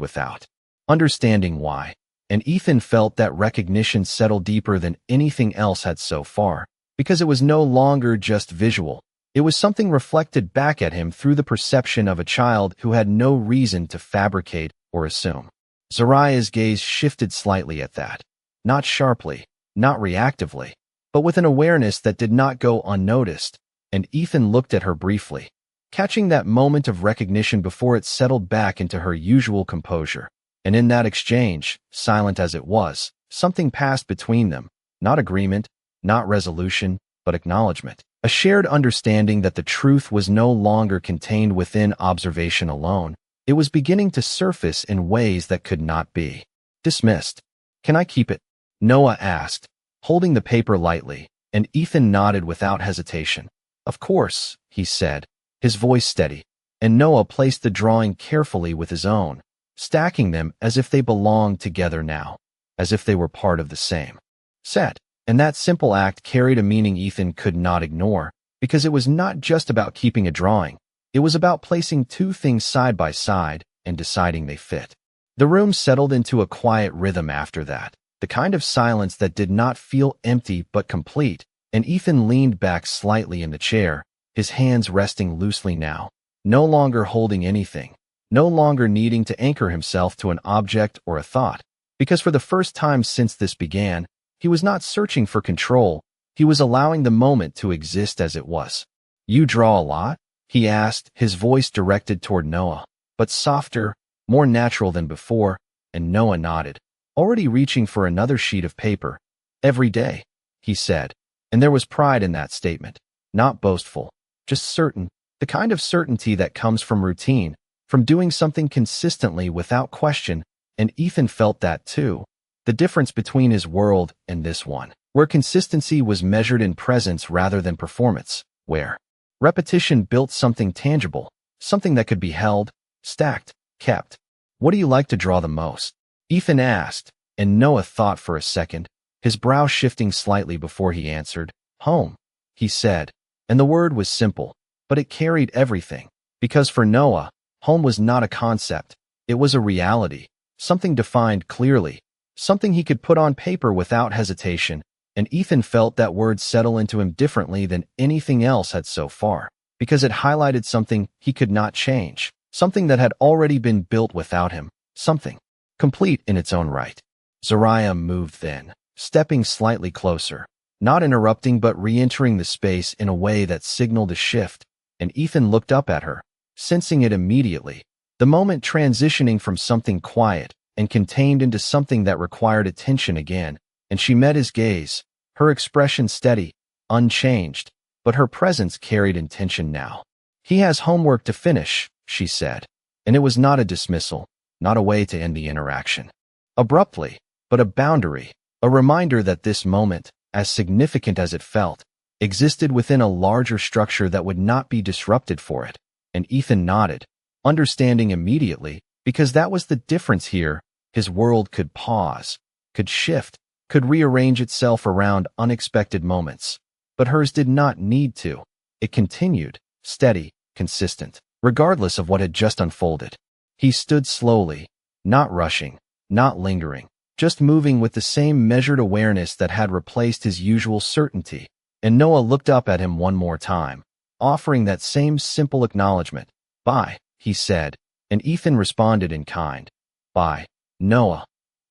without understanding why, and Ethan felt that recognition settle deeper than anything else had so far, because it was no longer just visual. It was something reflected back at him through the perception of a child who had no reason to fabricate or assume. Zariah's gaze shifted slightly at that, not sharply, not reactively, but with an awareness that did not go unnoticed, and Ethan looked at her briefly, catching that moment of recognition before it settled back into her usual composure. And in that exchange, silent as it was, something passed between them, not agreement, not resolution, but acknowledgement. A shared understanding that the truth was no longer contained within observation alone. It was beginning to surface in ways that could not be dismissed. "Can I keep it?" Noah asked, holding the paper lightly, and Ethan nodded without hesitation. "Of course," he said, his voice steady, and Noah placed the drawing carefully with his own, stacking them as if they belonged together now, as if they were part of the same set. And that simple act carried a meaning Ethan could not ignore, because it was not just about keeping a drawing. It was about placing two things side by side and deciding they fit. The room settled into a quiet rhythm after that, the kind of silence that did not feel empty but complete, and Ethan leaned back slightly in the chair, his hands resting loosely now, no longer holding anything, no longer needing to anchor himself to an object or a thought, because for the first time since this began, he was not searching for control. He was allowing the moment to exist as it was. "You draw a lot?" he asked, his voice directed toward Noah, but softer, more natural than before, and Noah nodded, already reaching for another sheet of paper. "Every day," he said, and there was pride in that statement, not boastful, just certain, the kind of certainty that comes from routine, from doing something consistently without question, and Ethan felt that too. The difference between his world and this one, where consistency was measured in presence rather than performance, where repetition built something tangible, something that could be held, stacked, kept. "What do you like to draw the most?" Ethan asked, and Noah thought for a second, his brow shifting slightly before he answered. "Home," he said, and the word was simple, but it carried everything, because for Noah, home was not a concept, it was a reality, something defined clearly, something he could put on paper without hesitation, and Ethan felt that word settle into him differently than anything else had so far, because it highlighted something he could not change, something that had already been built without him, something complete in its own right. Zariah moved then, stepping slightly closer, not interrupting but re-entering the space in a way that signaled a shift, and Ethan looked up at her, sensing it immediately, the moment transitioning from something quiet and contained into something that required attention again, and she met his gaze, her expression steady, unchanged, but her presence carried intention now. "He has homework to finish," she said, and it was not a dismissal, not a way to end the interaction abruptly, but a boundary, a reminder that this moment, as significant as it felt, existed within a larger structure that would not be disrupted for it, and Ethan nodded, understanding immediately, because that was the difference here. His world could pause, could shift, could rearrange itself around unexpected moments, but hers did not need to. It continued, steady, consistent, regardless of what had just unfolded. He stood slowly, not rushing, not lingering, just moving with the same measured awareness that had replaced his usual certainty, and Noah looked up at him one more time, offering that same simple acknowledgement. "Bye," he said, and Ethan responded in kind. "Bye, Noah."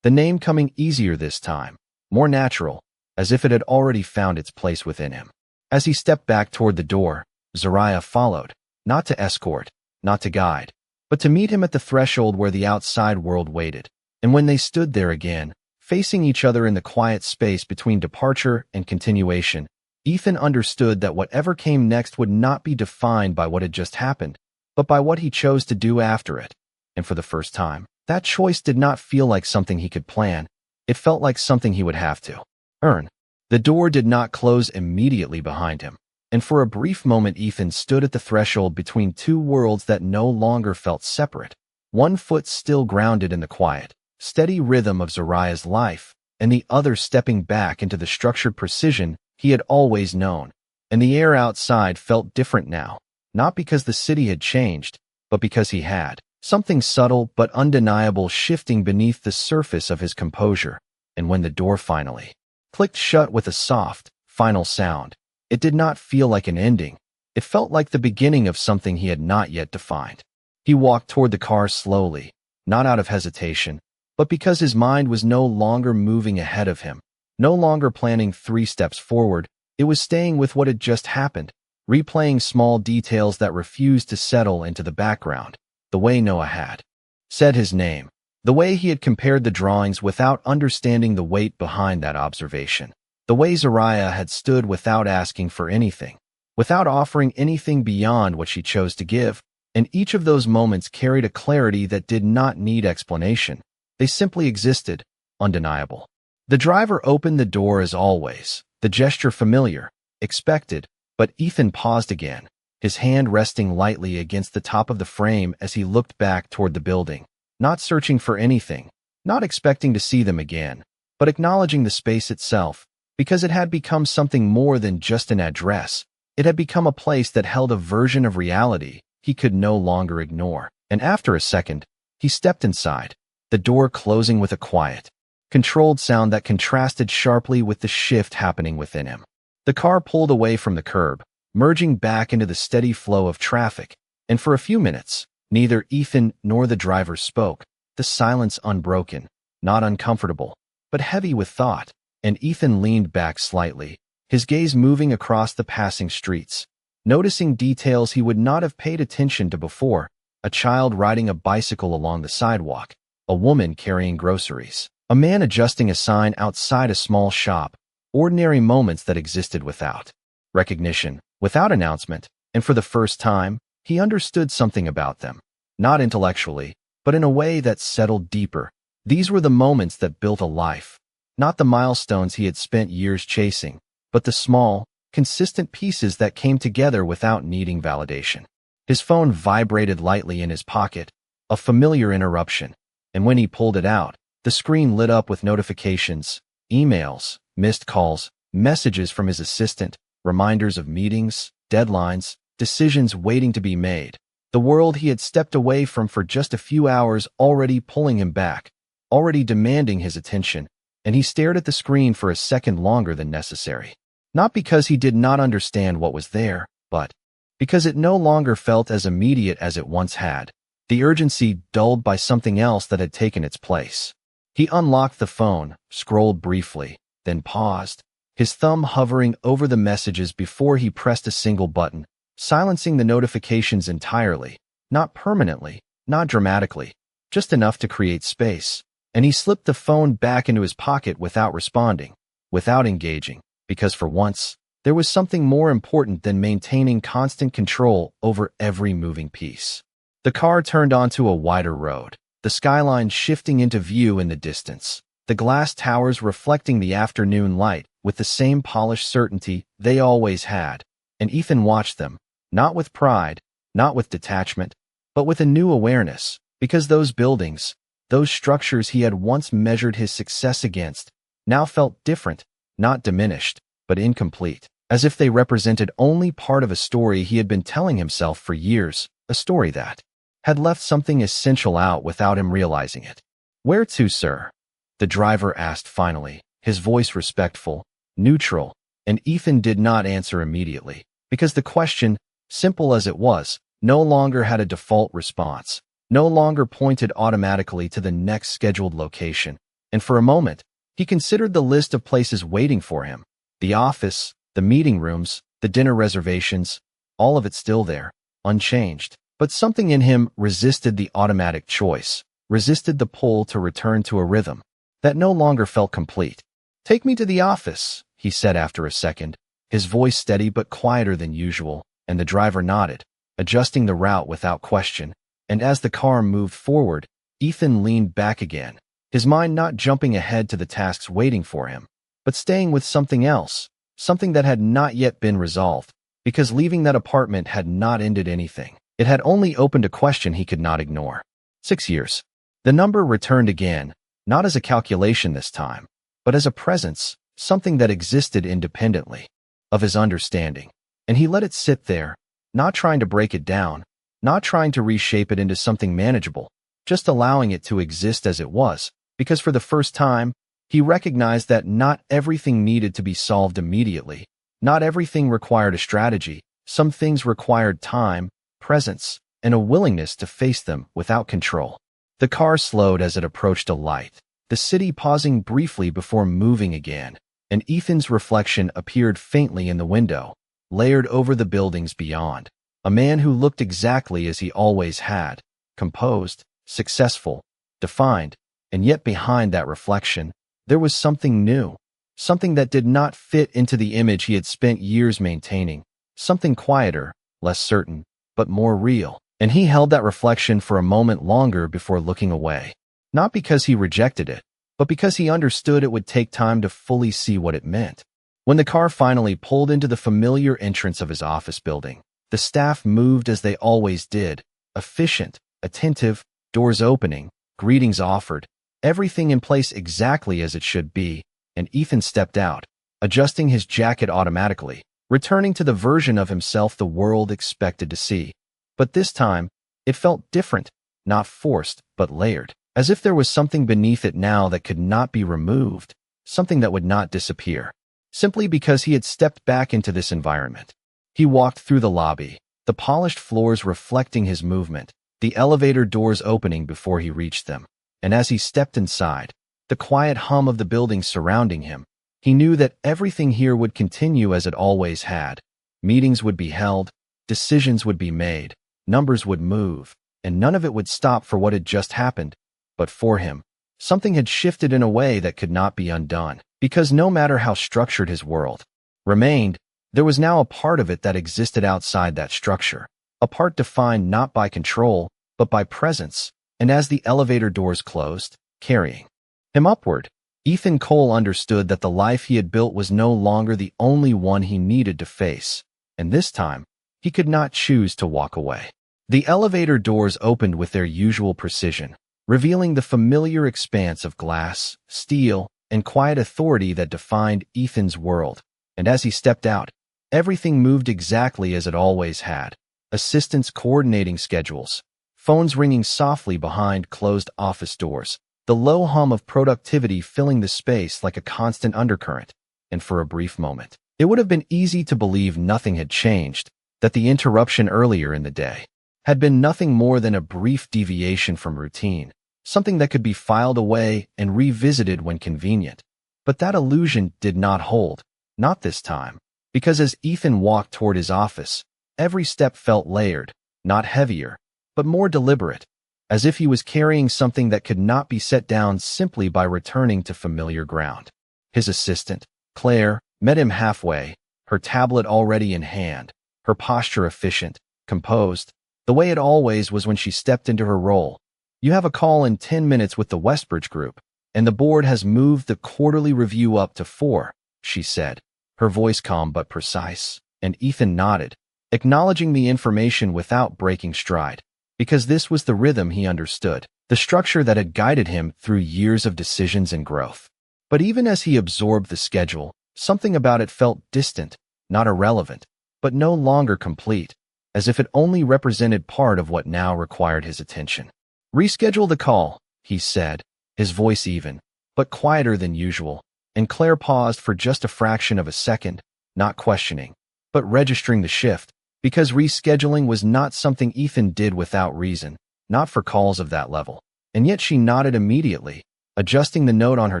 The name coming easier this time, more natural, as if it had already found its place within him. As he stepped back toward the door, Zariah followed, not to escort, not to guide, but to meet him at the threshold where the outside world waited. And when they stood there again, facing each other in the quiet space between departure and continuation, Ethan understood that whatever came next would not be defined by what had just happened, but by what he chose to do after it. And for the first time, that choice did not feel like something he could plan. It felt like something he would have to earn. The door did not close immediately behind him, and for a brief moment Ethan stood at the threshold between two worlds that no longer felt separate, one foot still grounded in the quiet, steady rhythm of Zariah's life, and the other stepping back into the structured precision he had always known. And the air outside felt different now, not because the city had changed, but because he had. Something subtle but undeniable shifting beneath the surface of his composure. And when the door finally clicked shut with a soft, final sound, it did not feel like an ending. It felt like the beginning of something he had not yet defined. He walked toward the car slowly, not out of hesitation, but because his mind was no longer moving ahead of him, no longer planning 3 steps forward. It was staying with what had just happened, replaying small details that refused to settle into the background, the way Noah had said his name, the way he had compared the drawings without understanding the weight behind that observation, the way Zariah had stood without asking for anything, without offering anything beyond what she chose to give, and each of those moments carried a clarity that did not need explanation. They simply existed, undeniable. The driver opened the door as always, the gesture familiar, expected, but Ethan paused again, his hand resting lightly against the top of the frame as he looked back toward the building, not searching for anything, not expecting to see them again, but acknowledging the space itself, because it had become something more than just an address. It had become a place that held a version of reality he could no longer ignore. And after a second, he stepped inside, the door closing with a quiet, controlled sound that contrasted sharply with the shift happening within him. The car pulled away from the curb, merging back into the steady flow of traffic, and for a few minutes, neither Ethan nor the driver spoke, the silence unbroken, not uncomfortable, but heavy with thought. And Ethan leaned back slightly, his gaze moving across the passing streets, noticing details he would not have paid attention to before: a child riding a bicycle along the sidewalk, a woman carrying groceries, a man adjusting a sign outside a small shop, ordinary moments that existed without recognition, without announcement, and for the first time, he understood something about them, not intellectually, but in a way that settled deeper. These were the moments that built a life, not the milestones he had spent years chasing, but the small, consistent pieces that came together without needing validation. His phone vibrated lightly in his pocket, a familiar interruption, and when he pulled it out, the screen lit up with notifications, emails, missed calls, messages from his assistant, reminders of meetings, deadlines, decisions waiting to be made. The world he had stepped away from for just a few hours already pulling him back, already demanding his attention, and he stared at the screen for a second longer than necessary. Not because he did not understand what was there, but because it no longer felt as immediate as it once had, the urgency dulled by something else that had taken its place. He unlocked the phone, scrolled briefly, then paused, his thumb hovering over the messages before he pressed a single button, silencing the notifications entirely, not permanently, not dramatically, just enough to create space. And he slipped the phone back into his pocket without responding, without engaging, because for once, there was something more important than maintaining constant control over every moving piece. The car turned onto a wider road, the skyline shifting into view in the distance, the glass towers reflecting the afternoon light with the same polished certainty they always had. And Ethan watched them, not with pride, not with detachment, but with a new awareness, because those buildings, those structures he had once measured his success against, now felt different, not diminished, but incomplete, as if they represented only part of a story he had been telling himself for years, a story that had left something essential out without him realizing it. "Where to, sir?" the driver asked finally, his voice respectful, neutral, and Ethan did not answer immediately, because the question, simple as it was, no longer had a default response, no longer pointed automatically to the next scheduled location, and for a moment, he considered the list of places waiting for him, the office, the meeting rooms, the dinner reservations, all of it still there, unchanged. But something in him resisted the automatic choice, resisted the pull to return to a rhythm that no longer felt complete. "Take me to the office," he said after a second, his voice steady but quieter than usual, and the driver nodded, adjusting the route without question. And as the car moved forward, Ethan leaned back again, his mind not jumping ahead to the tasks waiting for him, but staying with something else, something that had not yet been resolved, because leaving that apartment had not ended anything. It had only opened a question he could not ignore. 6 years. The number returned again, not as a calculation this time, but as a presence, something that existed independently of his understanding. And he let it sit there, not trying to break it down, not trying to reshape it into something manageable, just allowing it to exist as it was, because for the first time, he recognized that not everything needed to be solved immediately. Not everything required a strategy. Some things required time, presence, and a willingness to face them without control. The car slowed as it approached a light, the city pausing briefly before moving again, and Ethan's reflection appeared faintly in the window, layered over the buildings beyond. A man who looked exactly as he always had, composed, successful, defined, and yet behind that reflection, there was something new, something that did not fit into the image he had spent years maintaining, something quieter, less certain, but more real. And he held that reflection for a moment longer before looking away. Not because he rejected it, but because he understood it would take time to fully see what it meant. When the car finally pulled into the familiar entrance of his office building, the staff moved as they always did, efficient, attentive, doors opening, greetings offered, everything in place exactly as it should be, and Ethan stepped out, adjusting his jacket automatically, returning to the version of himself the world expected to see. But this time, it felt different, not forced, but layered, as if there was something beneath it now that could not be removed, something that would not disappear, simply because he had stepped back into this environment. He walked through the lobby, the polished floors reflecting his movement, the elevator doors opening before he reached them, and as he stepped inside, the quiet hum of the buildings surrounding him, he knew that everything here would continue as it always had. Meetings would be held, decisions would be made, numbers would move, and none of it would stop for what had just happened. But for him, something had shifted in a way that could not be undone, because no matter how structured his world remained, there was now a part of it that existed outside that structure, a part defined not by control, but by presence. And as the elevator doors closed, carrying him upward, Ethan Cole understood that the life he had built was no longer the only one he needed to face, and this time, he could not choose to walk away. The elevator doors opened with their usual precision, revealing the familiar expanse of glass, steel, and quiet authority that defined Ethan's world. And as he stepped out, everything moved exactly as it always had. Assistants coordinating schedules, phones ringing softly behind closed office doors, the low hum of productivity filling the space like a constant undercurrent. And for a brief moment, it would have been easy to believe nothing had changed, that the interruption earlier in the day had been nothing more than a brief deviation from routine, something that could be filed away and revisited when convenient. But that illusion did not hold, not this time. Because as Ethan walked toward his office, every step felt layered, not heavier, but more deliberate, as if he was carrying something that could not be set down simply by returning to familiar ground. His assistant, Claire, met him halfway, her tablet already in hand, her posture efficient, composed, the way it always was when she stepped into her role. "You have a call in 10 minutes with the Westbridge Group, and the board has moved the quarterly review up to 4, she said, her voice calm but precise, and Ethan nodded, acknowledging the information without breaking stride, because this was the rhythm he understood, the structure that had guided him through years of decisions and growth. But even as he absorbed the schedule, something about it felt distant, not irrelevant, but no longer complete, as if it only represented part of what now required his attention. "Reschedule the call," he said, his voice even, but quieter than usual, and Claire paused for just a fraction of a second, not questioning, but registering the shift, because rescheduling was not something Ethan did without reason, not for calls of that level. And yet she nodded immediately, adjusting the note on her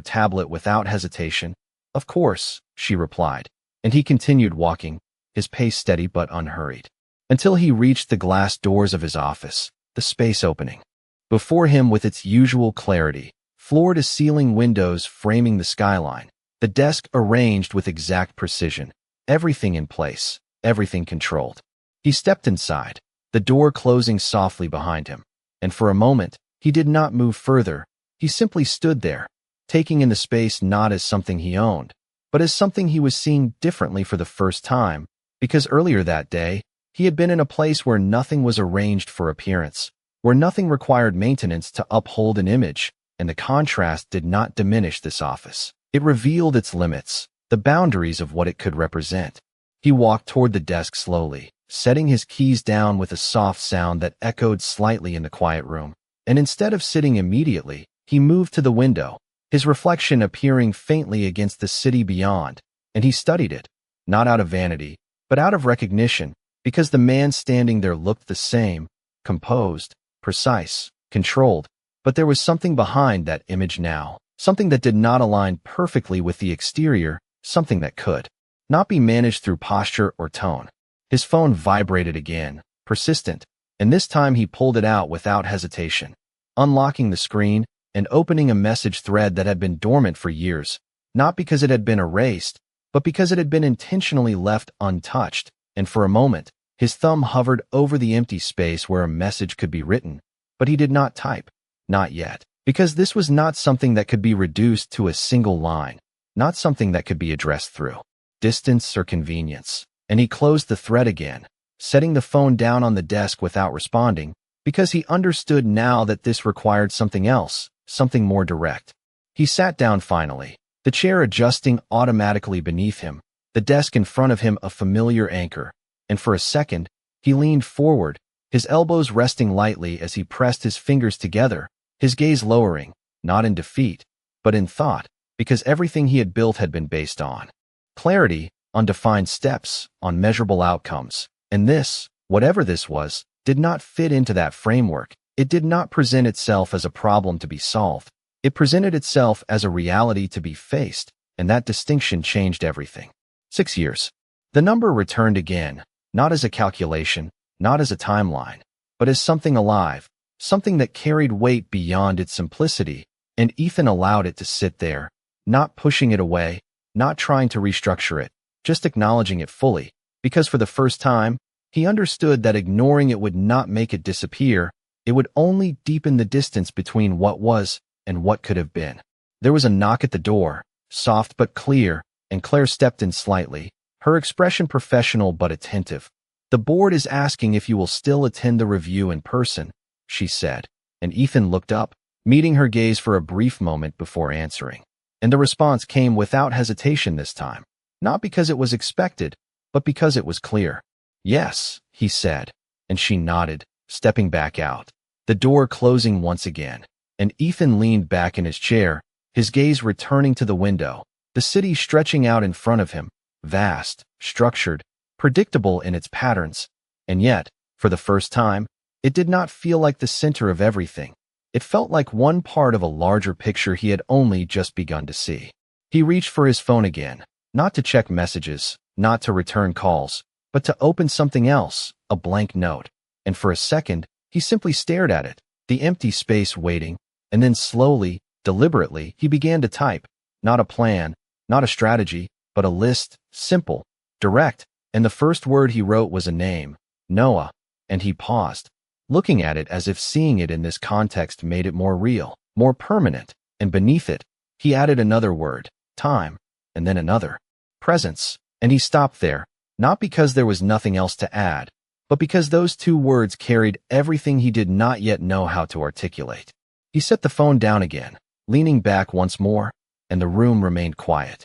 tablet without hesitation. "Of course," she replied, and he continued walking, his pace steady but unhurried, until he reached the glass doors of his office, the space opening before him with its usual clarity, floor-to-ceiling windows framing the skyline, the desk arranged with exact precision, everything in place, everything controlled. He stepped inside, the door closing softly behind him, and for a moment, he did not move further. He simply stood there, taking in the space not as something he owned, but as something he was seeing differently for the first time, because earlier that day, he had been in a place where nothing was arranged for appearance, where nothing required maintenance to uphold an image, and the contrast did not diminish this office. It revealed its limits, the boundaries of what it could represent. He walked toward the desk slowly, setting his keys down with a soft sound that echoed slightly in the quiet room, and instead of sitting immediately, he moved to the window, his reflection appearing faintly against the city beyond, and he studied it, not out of vanity, but out of recognition, because the man standing there looked the same, composed, precise, controlled, but there was something behind that image now, something that did not align perfectly with the exterior, something that could not be managed through posture or tone. His phone vibrated again, persistent, and this time he pulled it out without hesitation, unlocking the screen and opening a message thread that had been dormant for years, not because it had been erased, but because it had been intentionally left untouched, and for a moment, his thumb hovered over the empty space where a message could be written, but he did not type, not yet, because this was not something that could be reduced to a single line, not something that could be addressed through distance or convenience, and he closed the thread again, setting the phone down on the desk without responding, because he understood now that this required something else, something more direct. He sat down finally, the chair adjusting automatically beneath him, the desk in front of him a familiar anchor, and for a second, he leaned forward, his elbows resting lightly as he pressed his fingers together, his gaze lowering, not in defeat, but in thought, because everything he had built had been based on clarity, on defined steps, on measurable outcomes, and this, whatever this was, did not fit into that framework. It did not present itself as a problem to be solved. It presented itself as a reality to be faced, and that distinction changed everything. 6 years. The number returned again, not as a calculation, not as a timeline, but as something alive, something that carried weight beyond its simplicity, and Ethan allowed it to sit there, not pushing it away, not trying to restructure it, just acknowledging it fully, because for the first time, he understood that ignoring it would not make it disappear, it would only deepen the distance between what was and what could have been. There was a knock at the door, soft but clear, and Claire stepped in slightly, her expression professional but attentive. "The board is asking if you will still attend the review in person," she said, and Ethan looked up, meeting her gaze for a brief moment before answering. And the response came without hesitation this time, not because it was expected, but because it was clear. "Yes," he said, and she nodded, stepping back out, the door closing once again, and Ethan leaned back in his chair, his gaze returning to the window, the city stretching out in front of him, vast, structured, predictable in its patterns, and yet, for the first time, it did not feel like the center of everything. It felt like one part of a larger picture he had only just begun to see. He reached for his phone again, Not to check messages, not to return calls, but to open something else, a blank note. And for a second, he simply stared at it, the empty space waiting, and then slowly, deliberately, he began to type. Not a plan, not a strategy, but a list, simple, direct, and the first word he wrote was a name, Noah, and he paused, looking at it as if seeing it in this context made it more real, more permanent, and beneath it, he added another word, time, and then another, presence, and he stopped there, not because there was nothing else to add, but because those two words carried everything he did not yet know how to articulate. He set the phone down again, leaning back once more, and the room remained quiet,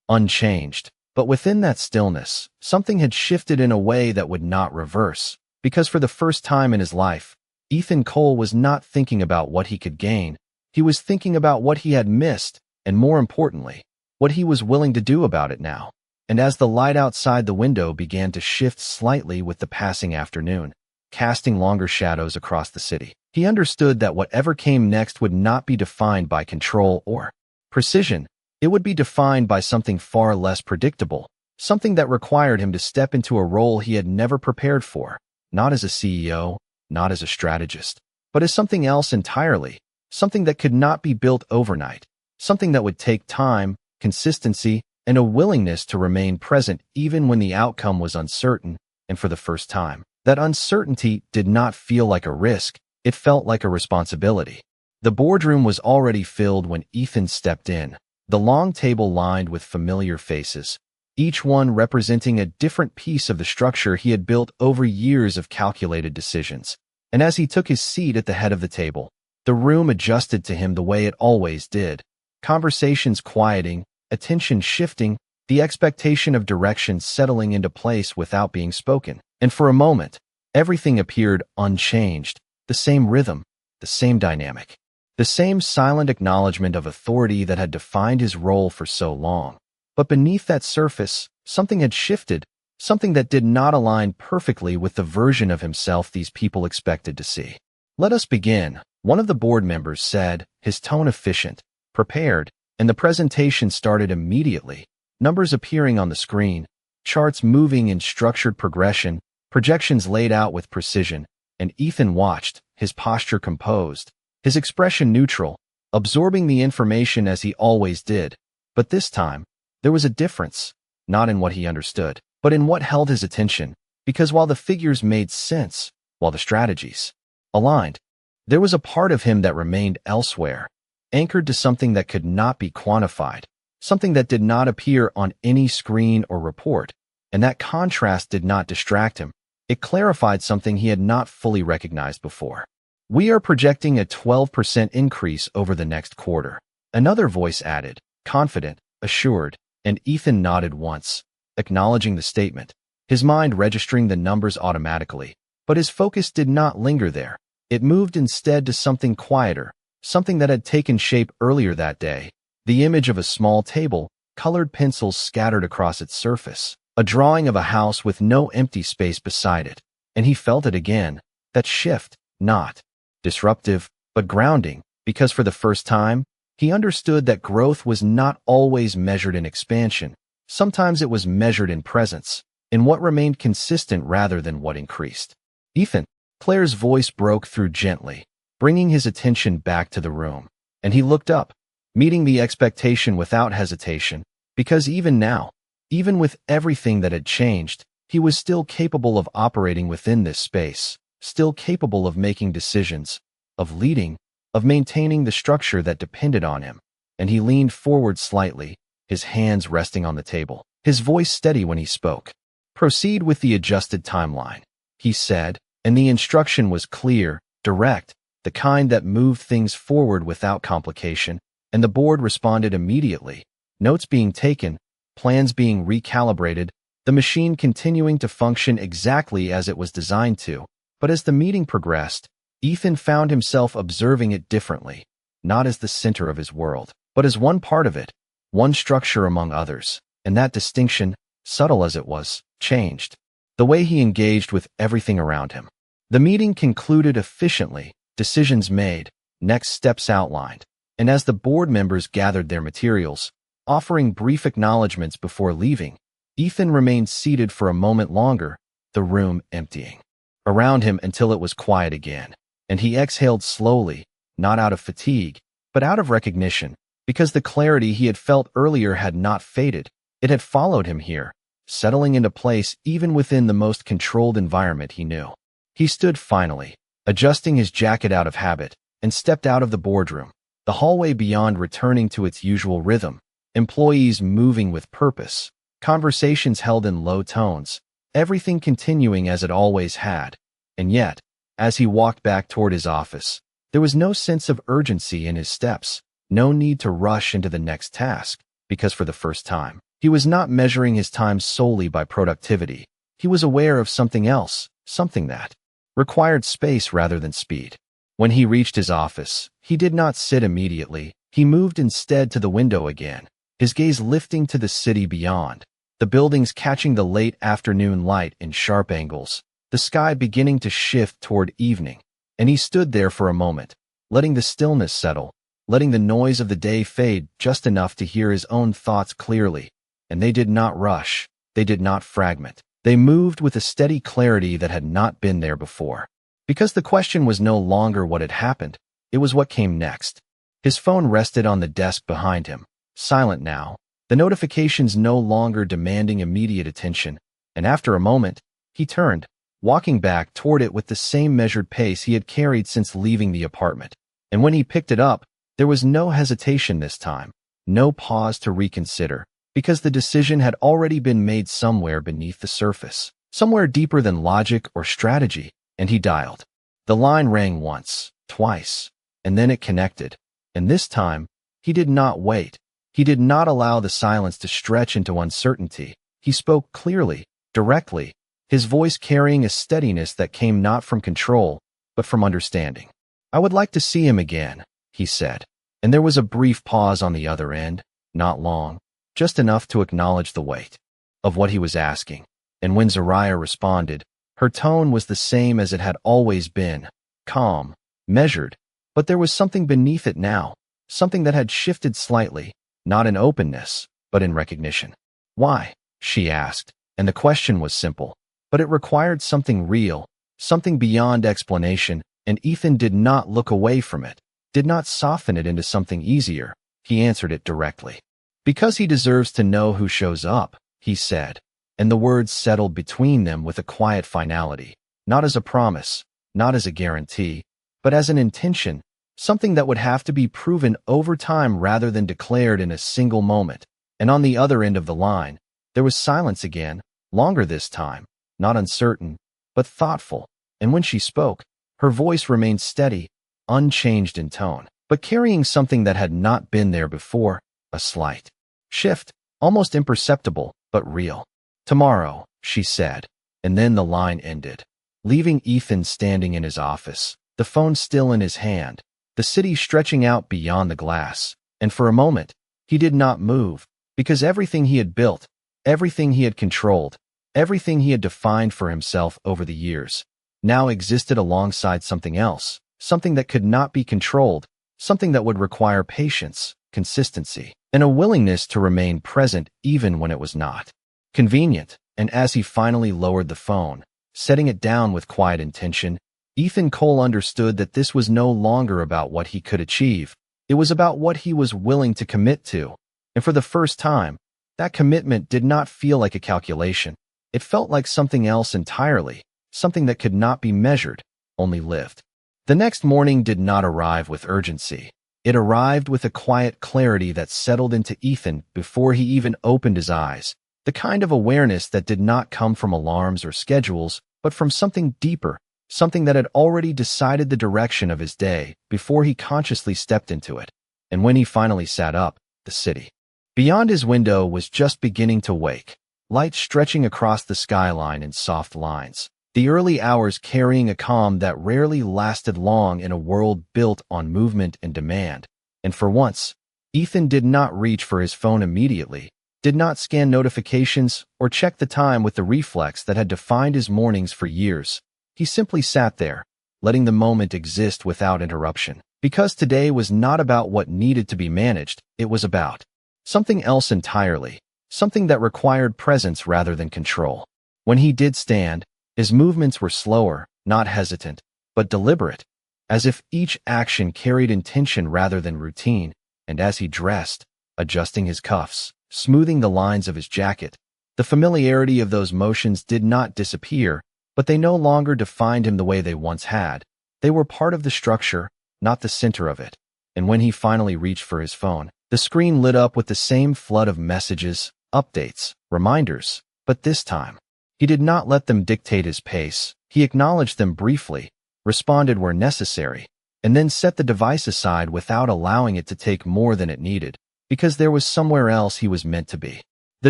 unchanged. But within that stillness, something had shifted in a way that would not reverse, because for the first time in his life, Ethan Cole was not thinking about what he could gain. He was thinking about what he had missed, and more importantly, what he was willing to do about it now. And as the light outside the window began to shift slightly with the passing afternoon, casting longer shadows across the city, he understood that whatever came next would not be defined by control or precision. It would be defined by something far less predictable, something that required him to step into a role he had never prepared for, not as a CEO, not as a strategist, but as something else entirely, something that could not be built overnight, something that would take time, consistency, and a willingness to remain present even when the outcome was uncertain. And for the first time, that uncertainty did not feel like a risk, it felt like a responsibility. The boardroom was already filled when Ethan stepped in. The long table lined with familiar faces, each one representing a different piece of the structure he had built over years of calculated decisions. And as he took his seat at the head of the table, the room adjusted to him the way it always did. Conversations quieting, attention shifting, the expectation of direction settling into place without being spoken. And for a moment, everything appeared unchanged, the same rhythm, the same dynamic. The same silent acknowledgement of authority that had defined his role for so long. But beneath that surface, something had shifted, something that did not align perfectly with the version of himself these people expected to see. "Let us begin," one of the board members said, his tone efficient, prepared, and the presentation started immediately, numbers appearing on the screen, charts moving in structured progression, projections laid out with precision, and Ethan watched, his posture composed, his expression neutral, absorbing the information as he always did. But this time, there was a difference, not in what he understood, but in what held his attention, because while the figures made sense, while the strategies aligned, there was a part of him that remained elsewhere, anchored to something that could not be quantified, something that did not appear on any screen or report, and that contrast did not distract him. It clarified something he had not fully recognized before. "We are projecting a 12% increase over the next quarter," another voice added, confident, assured, and Ethan nodded once, acknowledging the statement, his mind registering the numbers automatically. But his focus did not linger there. It moved instead to something quieter, something that had taken shape earlier that day, the image of a small table, colored pencils scattered across its surface, a drawing of a house with no empty space beside it. And he felt it again, that shift, not disruptive, but grounding, because for the first time, he understood that growth was not always measured in expansion. Sometimes it was measured in presence, in what remained consistent rather than what increased. "Ethan," Claire's voice broke through gently, bringing his attention back to the room, and he looked up, meeting the expectation without hesitation, because even now, even with everything that had changed, he was still capable of operating within this space, still capable of making decisions, of leading, of maintaining the structure that depended on him. And he leaned forward slightly, his hands resting on the table, his voice steady when he spoke. "Proceed with the adjusted timeline," he said, and the instruction was clear, direct, the kind that moved things forward without complication, and the board responded immediately, notes being taken, plans being recalibrated, the machine continuing to function exactly as it was designed to. But as the meeting progressed, Ethan found himself observing it differently, not as the center of his world, but as one part of it, one structure among others, and that distinction, subtle as it was, changed the way he engaged with everything around him. The meeting concluded efficiently, decisions made, next steps outlined, and as the board members gathered their materials, offering brief acknowledgments before leaving. Ethan remained seated for a moment longer, the room emptying around him until it was quiet again, and he exhaled slowly, not out of fatigue, but out of recognition, because the clarity he had felt earlier had not faded. It had followed him here, settling into place even within the most controlled environment he knew. He stood finally, adjusting his jacket out of habit, and stepped out of the boardroom, the hallway beyond returning to its usual rhythm, employees moving with purpose, conversations held in low tones, everything continuing as it always had. And yet, as he walked back toward his office, there was no sense of urgency in his steps, no need to rush into the next task, because for the first time, he was not measuring his time solely by productivity. He was aware of something else, something that required space rather than speed. When he reached his office, he did not sit immediately. He moved instead to the window again, his gaze lifting to the city beyond, the buildings catching the late afternoon light in sharp angles, the sky beginning to shift toward evening. And he stood there for a moment, letting the stillness settle, letting the noise of the day fade just enough to hear his own thoughts clearly. And they did not rush, they did not fragment. They moved with a steady clarity that had not been there before. Because the question was no longer what had happened, it was what came next. His phone rested on the desk behind him, silent now, the notifications no longer demanding immediate attention, and after a moment, he turned, walking back toward it with the same measured pace he had carried since leaving the apartment. And when he picked it up, there was no hesitation this time, no pause to reconsider, because the decision had already been made somewhere beneath the surface, somewhere deeper than logic or strategy, and he dialed. The line rang once, twice, and then it connected. And this time, he did not wait. He did not allow the silence to stretch into uncertainty. He spoke clearly, directly, his voice carrying a steadiness that came not from control, but from understanding. "I would like to see him again," he said. And there was a brief pause on the other end, not long, just enough to acknowledge the weight of what he was asking. And when Zariah responded, her tone was the same as it had always been, calm, measured, but there was something beneath it now, something that had shifted slightly, not in openness, but in recognition. "Why?" she asked, and the question was simple, but it required something real, something beyond explanation, and Ethan did not look away from it, did not soften it into something easier. He answered it directly. "Because he deserves to know who shows up," he said, and the words settled between them with a quiet finality, not as a promise, not as a guarantee, but as an intention, something that would have to be proven over time rather than declared in a single moment. And on the other end of the line, there was silence again, longer this time, not uncertain, but thoughtful, and when she spoke, her voice remained steady, unchanged in tone, but carrying something that had not been there before, a slight shift, almost imperceptible, but real. "Tomorrow," she said, and then the line ended, leaving Ethan standing in his office, the phone still in his hand, the city stretching out beyond the glass. And for a moment, he did not move, because everything he had built, everything he had controlled, everything he had defined for himself over the years, now existed alongside something else, something that could not be controlled, something that would require patience, consistency, and a willingness to remain present even when it was not convenient. And as he finally lowered the phone, setting it down with quiet intention, Ethan Cole understood that this was no longer about what he could achieve. It was about what he was willing to commit to. And for the first time, that commitment did not feel like a calculation. It felt like something else entirely, something that could not be measured, only lived. The next morning did not arrive with urgency. It arrived with a quiet clarity that settled into Ethan before he even opened his eyes, the kind of awareness that did not come from alarms or schedules, but from something deeper, something that had already decided the direction of his day before he consciously stepped into it. And when he finally sat up, the city beyond his window was just beginning to wake, light stretching across the skyline in soft lines, the early hours carrying a calm that rarely lasted long in a world built on movement and demand. And for once, Ethan did not reach for his phone immediately, did not scan notifications or check the time with the reflex that had defined his mornings for years. He simply sat there, letting the moment exist without interruption. Because today was not about what needed to be managed, it was about Something else entirely. Something that required presence rather than control. When he did stand, his movements were slower, not hesitant, but deliberate, as if each action carried intention rather than routine, and as he dressed, adjusting his cuffs, smoothing the lines of his jacket, the familiarity of those motions did not disappear, but they no longer defined him the way they once had. They were part of the structure, not the center of it. And when he finally reached for his phone, the screen lit up with the same flood of messages, updates, reminders, but this time, he did not let them dictate his pace. He acknowledged them briefly, responded where necessary, and then set the device aside without allowing it to take more than it needed, because there was somewhere else he was meant to be. The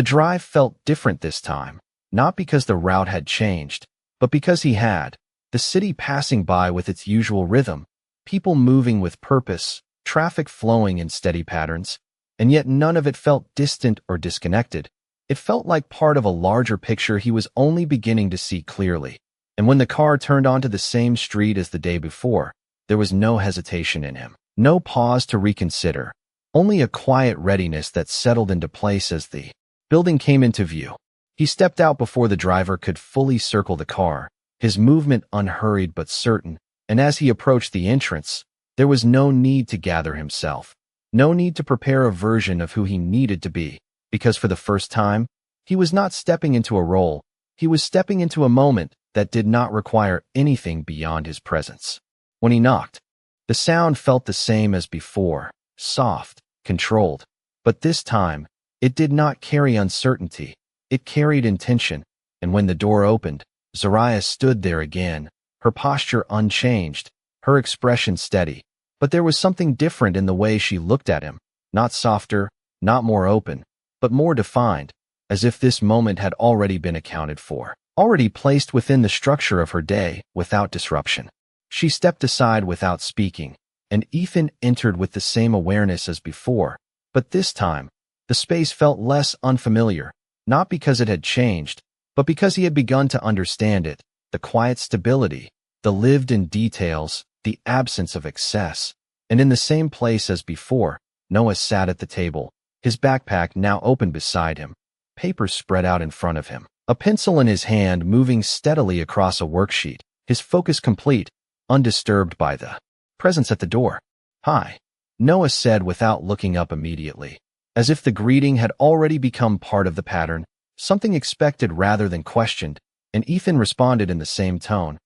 drive felt different this time, not because the route had changed, but because he had. The city passing by with its usual rhythm, people moving with purpose, traffic flowing in steady patterns, and yet none of it felt distant or disconnected. It felt like part of a larger picture he was only beginning to see clearly. And when the car turned onto the same street as the day before, there was no hesitation in him, no pause to reconsider, only a quiet readiness that settled into place as the building came into view. He stepped out before the driver could fully circle the car, his movement unhurried but certain, and as he approached the entrance, there was no need to gather himself, no need to prepare a version of who he needed to be, because for the first time, he was not stepping into a role, he was stepping into a moment that did not require anything beyond his presence. When he knocked, the sound felt the same as before, soft, controlled, but this time, it did not carry uncertainty, it carried intention, and when the door opened, Zariah stood there again, her posture unchanged, her expression steady, but there was something different in the way she looked at him, not softer, not more open, but more defined, as if this moment had already been accounted for, already placed within the structure of her day, without disruption. She stepped aside without speaking, and Ethan entered with the same awareness as before, but this time, the space felt less unfamiliar, not because it had changed, but because he had begun to understand it, the quiet stability, the lived-in details, the absence of excess. And in the same place as before, Noah sat at the table, his backpack now open beside him, papers spread out in front of him, a pencil in his hand moving steadily across a worksheet, his focus complete, undisturbed by the presence at the door. "Hi," Noah said without looking up immediately, as if the greeting had already become part of the pattern, something expected rather than questioned, and Ethan responded in the same tone.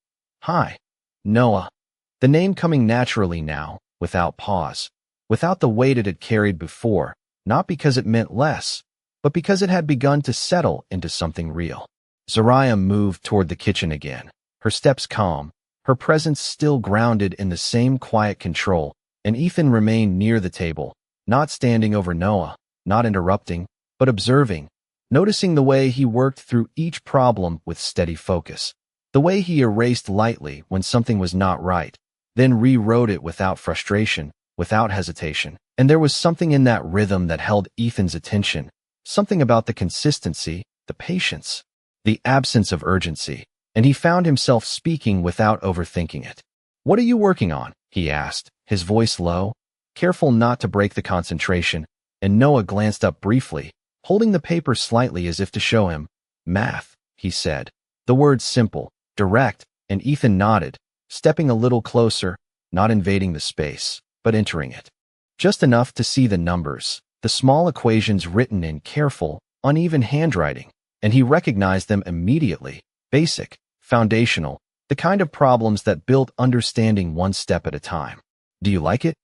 "Hi, Noah." The name coming naturally now, without pause, without the weight it had carried before, not because it meant less, but because it had begun to settle into something real. Zariah moved toward the kitchen again, her steps calm, her presence still grounded in the same quiet control, and Ethan remained near the table, not standing over Noah, not interrupting, but observing, noticing the way he worked through each problem with steady focus, the way he erased lightly when something was not right, then rewrote it without frustration, without hesitation. And there was something in that rhythm that held Ethan's attention, something about the consistency, the patience, the absence of urgency, and he found himself speaking without overthinking it. "What are you working on?" he asked, his voice low, careful not to break the concentration, and Noah glanced up briefly, holding the paper slightly as if to show him. "Math," he said, the words simple, direct, and Ethan nodded, stepping a little closer, not invading the space, but entering it. Just enough to see the numbers, the small equations written in careful, uneven handwriting, and he recognized them immediately, basic, foundational, the kind of problems that built understanding one step at a time. "Do you like it?"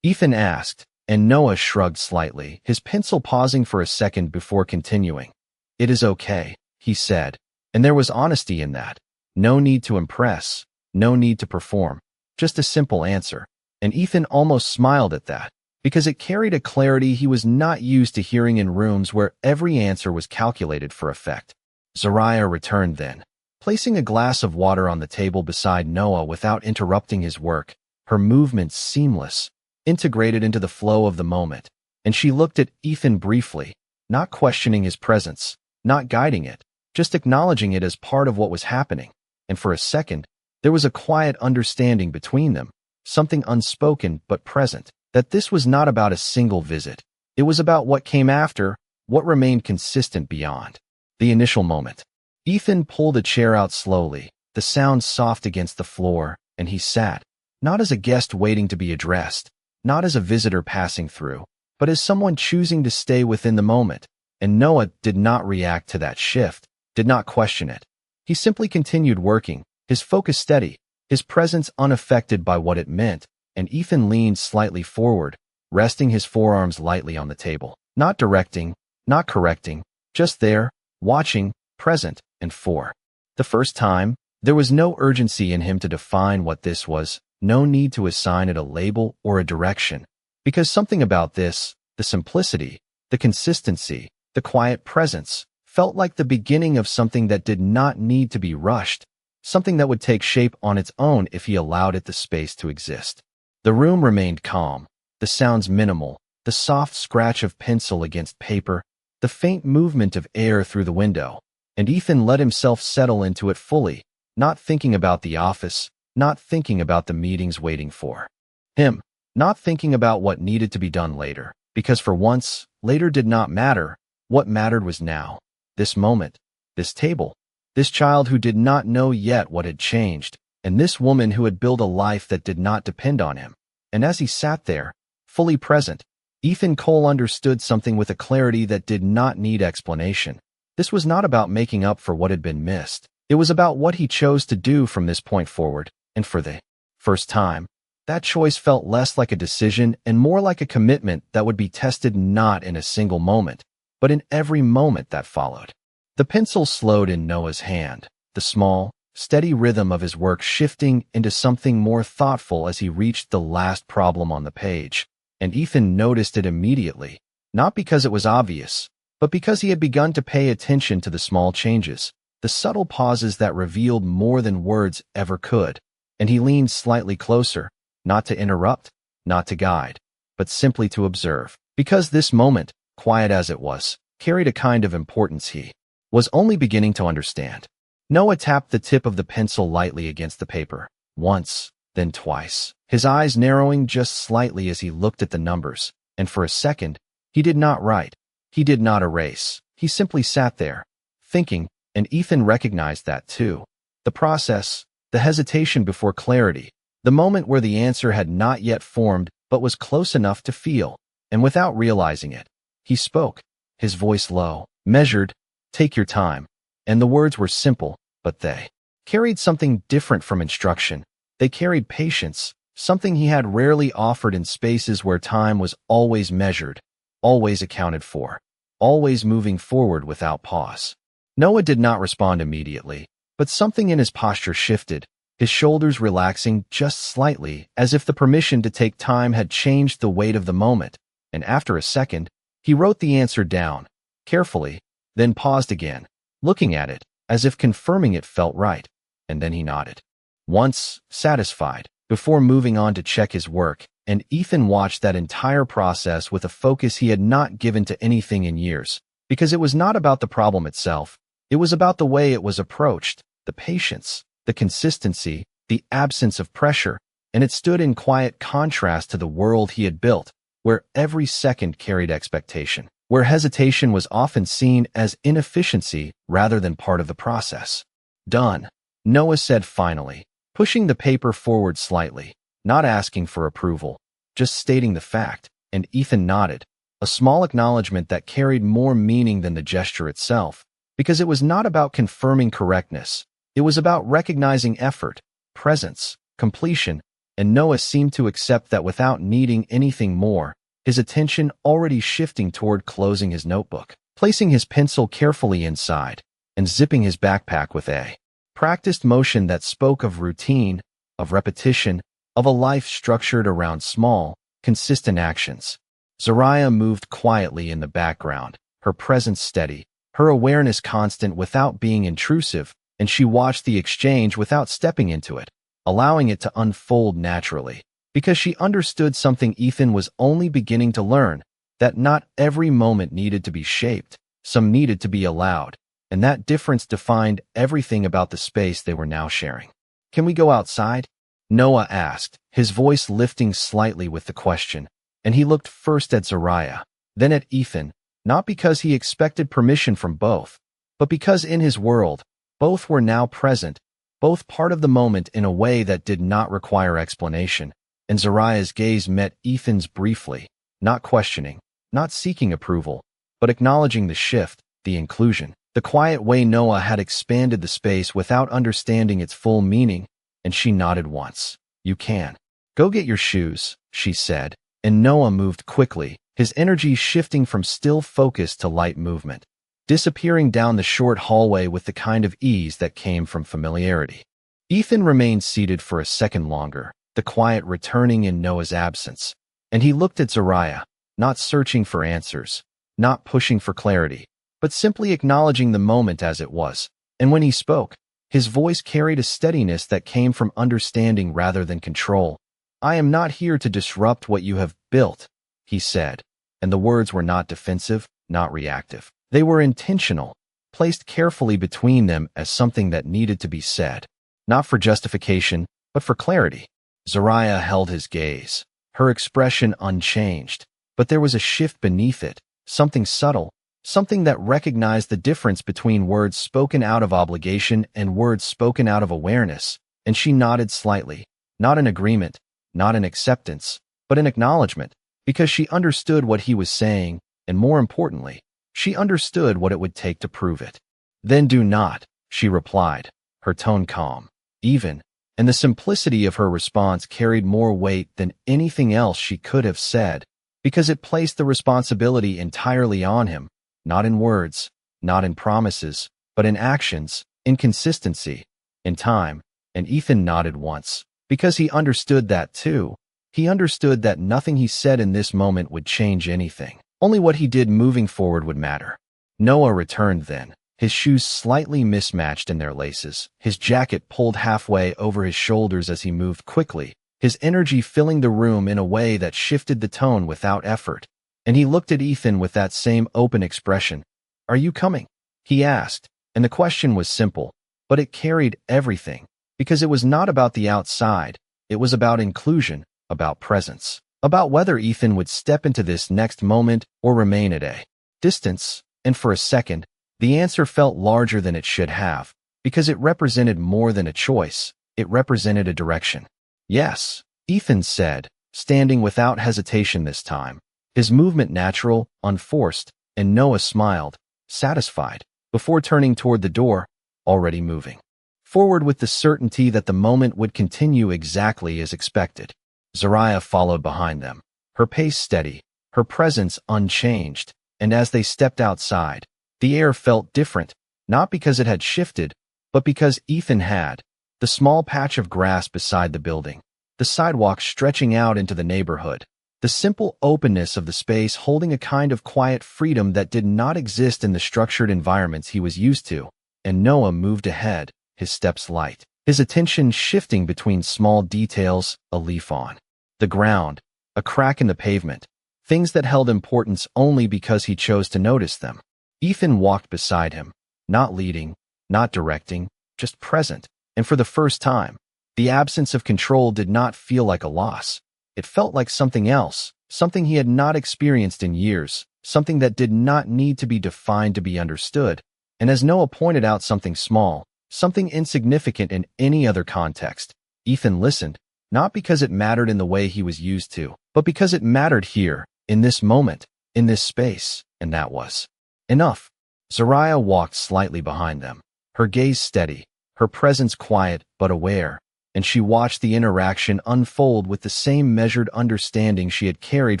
Ethan asked, and Noah shrugged slightly, his pencil pausing for a second before continuing. "It is okay," he said, and there was honesty in that. No need to impress, no need to perform, just a simple answer, and Ethan almost smiled at that, because it carried a clarity he was not used to hearing in rooms where every answer was calculated for effect. Zariah returned then, placing a glass of water on the table beside Noah without interrupting his work, her movements seamless, integrated into the flow of the moment, and she looked at Ethan briefly, not questioning his presence, not guiding it, just acknowledging it as part of what was happening, and for a second, there was a quiet understanding between them, something unspoken but present, that this was not about a single visit, It was about what came after, what remained consistent beyond. The initial moment. Ethan pulled a chair out slowly, the sound soft against the floor, and he sat, not as a guest waiting to be addressed, not as a visitor passing through, but as someone choosing to stay within the moment. And Noah did not react to that shift, did not question it. He simply continued working, his focus steady, his presence unaffected by what it meant, and Ethan leaned slightly forward, resting his forearms lightly on the table. Not directing, not correcting, just there, watching, present, and for the first time, there was no urgency in him to define what this was, no need to assign it a label or a direction. Because something about this, the simplicity, the consistency, the quiet presence, felt like the beginning of something that did not need to be rushed, something that would take shape on its own if he allowed it the space to exist. The room remained calm, the sounds minimal, the soft scratch of pencil against paper, the faint movement of air through the window, and Ethan let himself settle into it fully, not thinking about the office, not thinking about the meetings waiting for him, not thinking about what needed to be done later, because for once, later did not matter. What mattered was now. This moment, this table, this child who did not know yet what had changed, and this woman who had built a life that did not depend on him. And as he sat there, fully present, Ethan Cole understood something with a clarity that did not need explanation. This was not about making up for what had been missed. It was about what he chose to do from this point forward, and for the first time, that choice felt less like a decision and more like a commitment that would be tested not in a single moment, but in every moment that followed. The pencil slowed in Noah's hand, the small, steady rhythm of his work shifting into something more thoughtful as he reached the last problem on the page, and Ethan noticed it immediately, not because it was obvious, but because he had begun to pay attention to the small changes, the subtle pauses that revealed more than words ever could, and he leaned slightly closer, not to interrupt, not to guide, but simply to observe, because this moment, quiet as it was, carried a kind of importance he was only beginning to understand. Noah tapped the tip of the pencil lightly against the paper, once, then twice, his eyes narrowing just slightly as he looked at the numbers, and for a second, he did not write, he did not erase, he simply sat there, thinking, and Ethan recognized that too. The process, the hesitation before clarity, the moment where the answer had not yet formed but was close enough to feel, and without realizing it, he spoke, his voice low, measured, "Take your time." And the words were simple, but they carried something different from instruction. They carried patience, something he had rarely offered in spaces where time was always measured, always accounted for, always moving forward without pause. Noah did not respond immediately, but something in his posture shifted, his shoulders relaxing just slightly as if the permission to take time had changed the weight of the moment, and after a second, he wrote the answer down, carefully, then paused again, looking at it, as if confirming it felt right, and then he nodded. Once, satisfied, before moving on to check his work, and Ethan watched that entire process with a focus he had not given to anything in years, because it was not about the problem itself, it was about the way it was approached, the patience, the consistency, the absence of pressure, and it stood in quiet contrast to the world he had built, where every second carried expectation, where hesitation was often seen as inefficiency rather than part of the process. Done, Noah said finally, pushing the paper forward slightly, not asking for approval, just stating the fact, and Ethan nodded, a small acknowledgement that carried more meaning than the gesture itself, because it was not about confirming correctness, it was about recognizing effort, presence, completion, and Noah seemed to accept that without needing anything more, his attention already shifting toward closing his notebook, placing his pencil carefully inside, and zipping his backpack with a practiced motion that spoke of routine, of repetition, of a life structured around small, consistent actions. Zariah moved quietly in the background, her presence steady, her awareness constant without being intrusive, and she watched the exchange without stepping into it, allowing it to unfold naturally, because she understood something Ethan was only beginning to learn, that not every moment needed to be shaped, some needed to be allowed, and that difference defined everything about the space they were now sharing. "Can we go outside?" Noah asked, his voice lifting slightly with the question, and he looked first at Zariah, then at Ethan, not because he expected permission from both, but because in his world, both were now present, both part of the moment in a way that did not require explanation, and Zariah's gaze met Ethan's briefly, not questioning, not seeking approval, but acknowledging the shift, the inclusion, the quiet way Noah had expanded the space without understanding its full meaning, and she nodded once. "You can. Go get your shoes," she said, and Noah moved quickly, his energy shifting from still focus to light movement, disappearing down the short hallway with the kind of ease that came from familiarity. Ethan remained seated for a second longer, the quiet returning in Noah's absence, and he looked at Zariah, not searching for answers, not pushing for clarity, but simply acknowledging the moment as it was. And when he spoke, his voice carried a steadiness that came from understanding rather than control. "I am not here to disrupt what you have built," he said, and the words were not defensive, not reactive. They were intentional, placed carefully between them as something that needed to be said, not for justification, but for clarity. Zariah held his gaze, her expression unchanged, but there was a shift beneath it, something subtle, something that recognized the difference between words spoken out of obligation and words spoken out of awareness, and she nodded slightly, not in agreement, not in acceptance, but in acknowledgement, because she understood what he was saying, and more importantly, she understood what it would take to prove it. "Then do not," she replied, her tone calm, even, and the simplicity of her response carried more weight than anything else she could have said, because it placed the responsibility entirely on him, not in words, not in promises, but in actions, in consistency, in time, and Ethan nodded once, because he understood that too. He understood that nothing he said in this moment would change anything. Only what he did moving forward would matter. Noah returned then, his shoes slightly mismatched in their laces, his jacket pulled halfway over his shoulders as he moved quickly, his energy filling the room in a way that shifted the tone without effort. And he looked at Ethan with that same open expression. "Are you coming?" he asked, and the question was simple, but it carried everything, because it was not about the outside, it was about inclusion, about presence, about whether Ethan would step into this next moment or remain at a distance, and for a second, the answer felt larger than it should have, because it represented more than a choice, it represented a direction. "Yes," Ethan said, standing without hesitation this time, his movement natural, unforced, and Noah smiled, satisfied, before turning toward the door, already moving forward with the certainty that the moment would continue exactly as expected. Zariah followed behind them, her pace steady, her presence unchanged, and as they stepped outside, the air felt different, not because it had shifted, but because Ethan had. The small patch of grass beside the building, the sidewalk stretching out into the neighborhood, the simple openness of the space holding a kind of quiet freedom that did not exist in the structured environments he was used to, and Noah moved ahead, his steps light, his attention shifting between small details, a leaf on the ground, a crack in the pavement, things that held importance only because he chose to notice them. Ethan walked beside him, not leading, not directing, just present, and for the first time, the absence of control did not feel like a loss. It felt like something else, something he had not experienced in years, something that did not need to be defined to be understood, and as Noah pointed out something small, something insignificant in any other context, Ethan listened, not because it mattered in the way he was used to, but because it mattered here, in this moment, in this space, and that was enough. Zariah walked slightly behind them, her gaze steady, her presence quiet but aware, and she watched the interaction unfold with the same measured understanding she had carried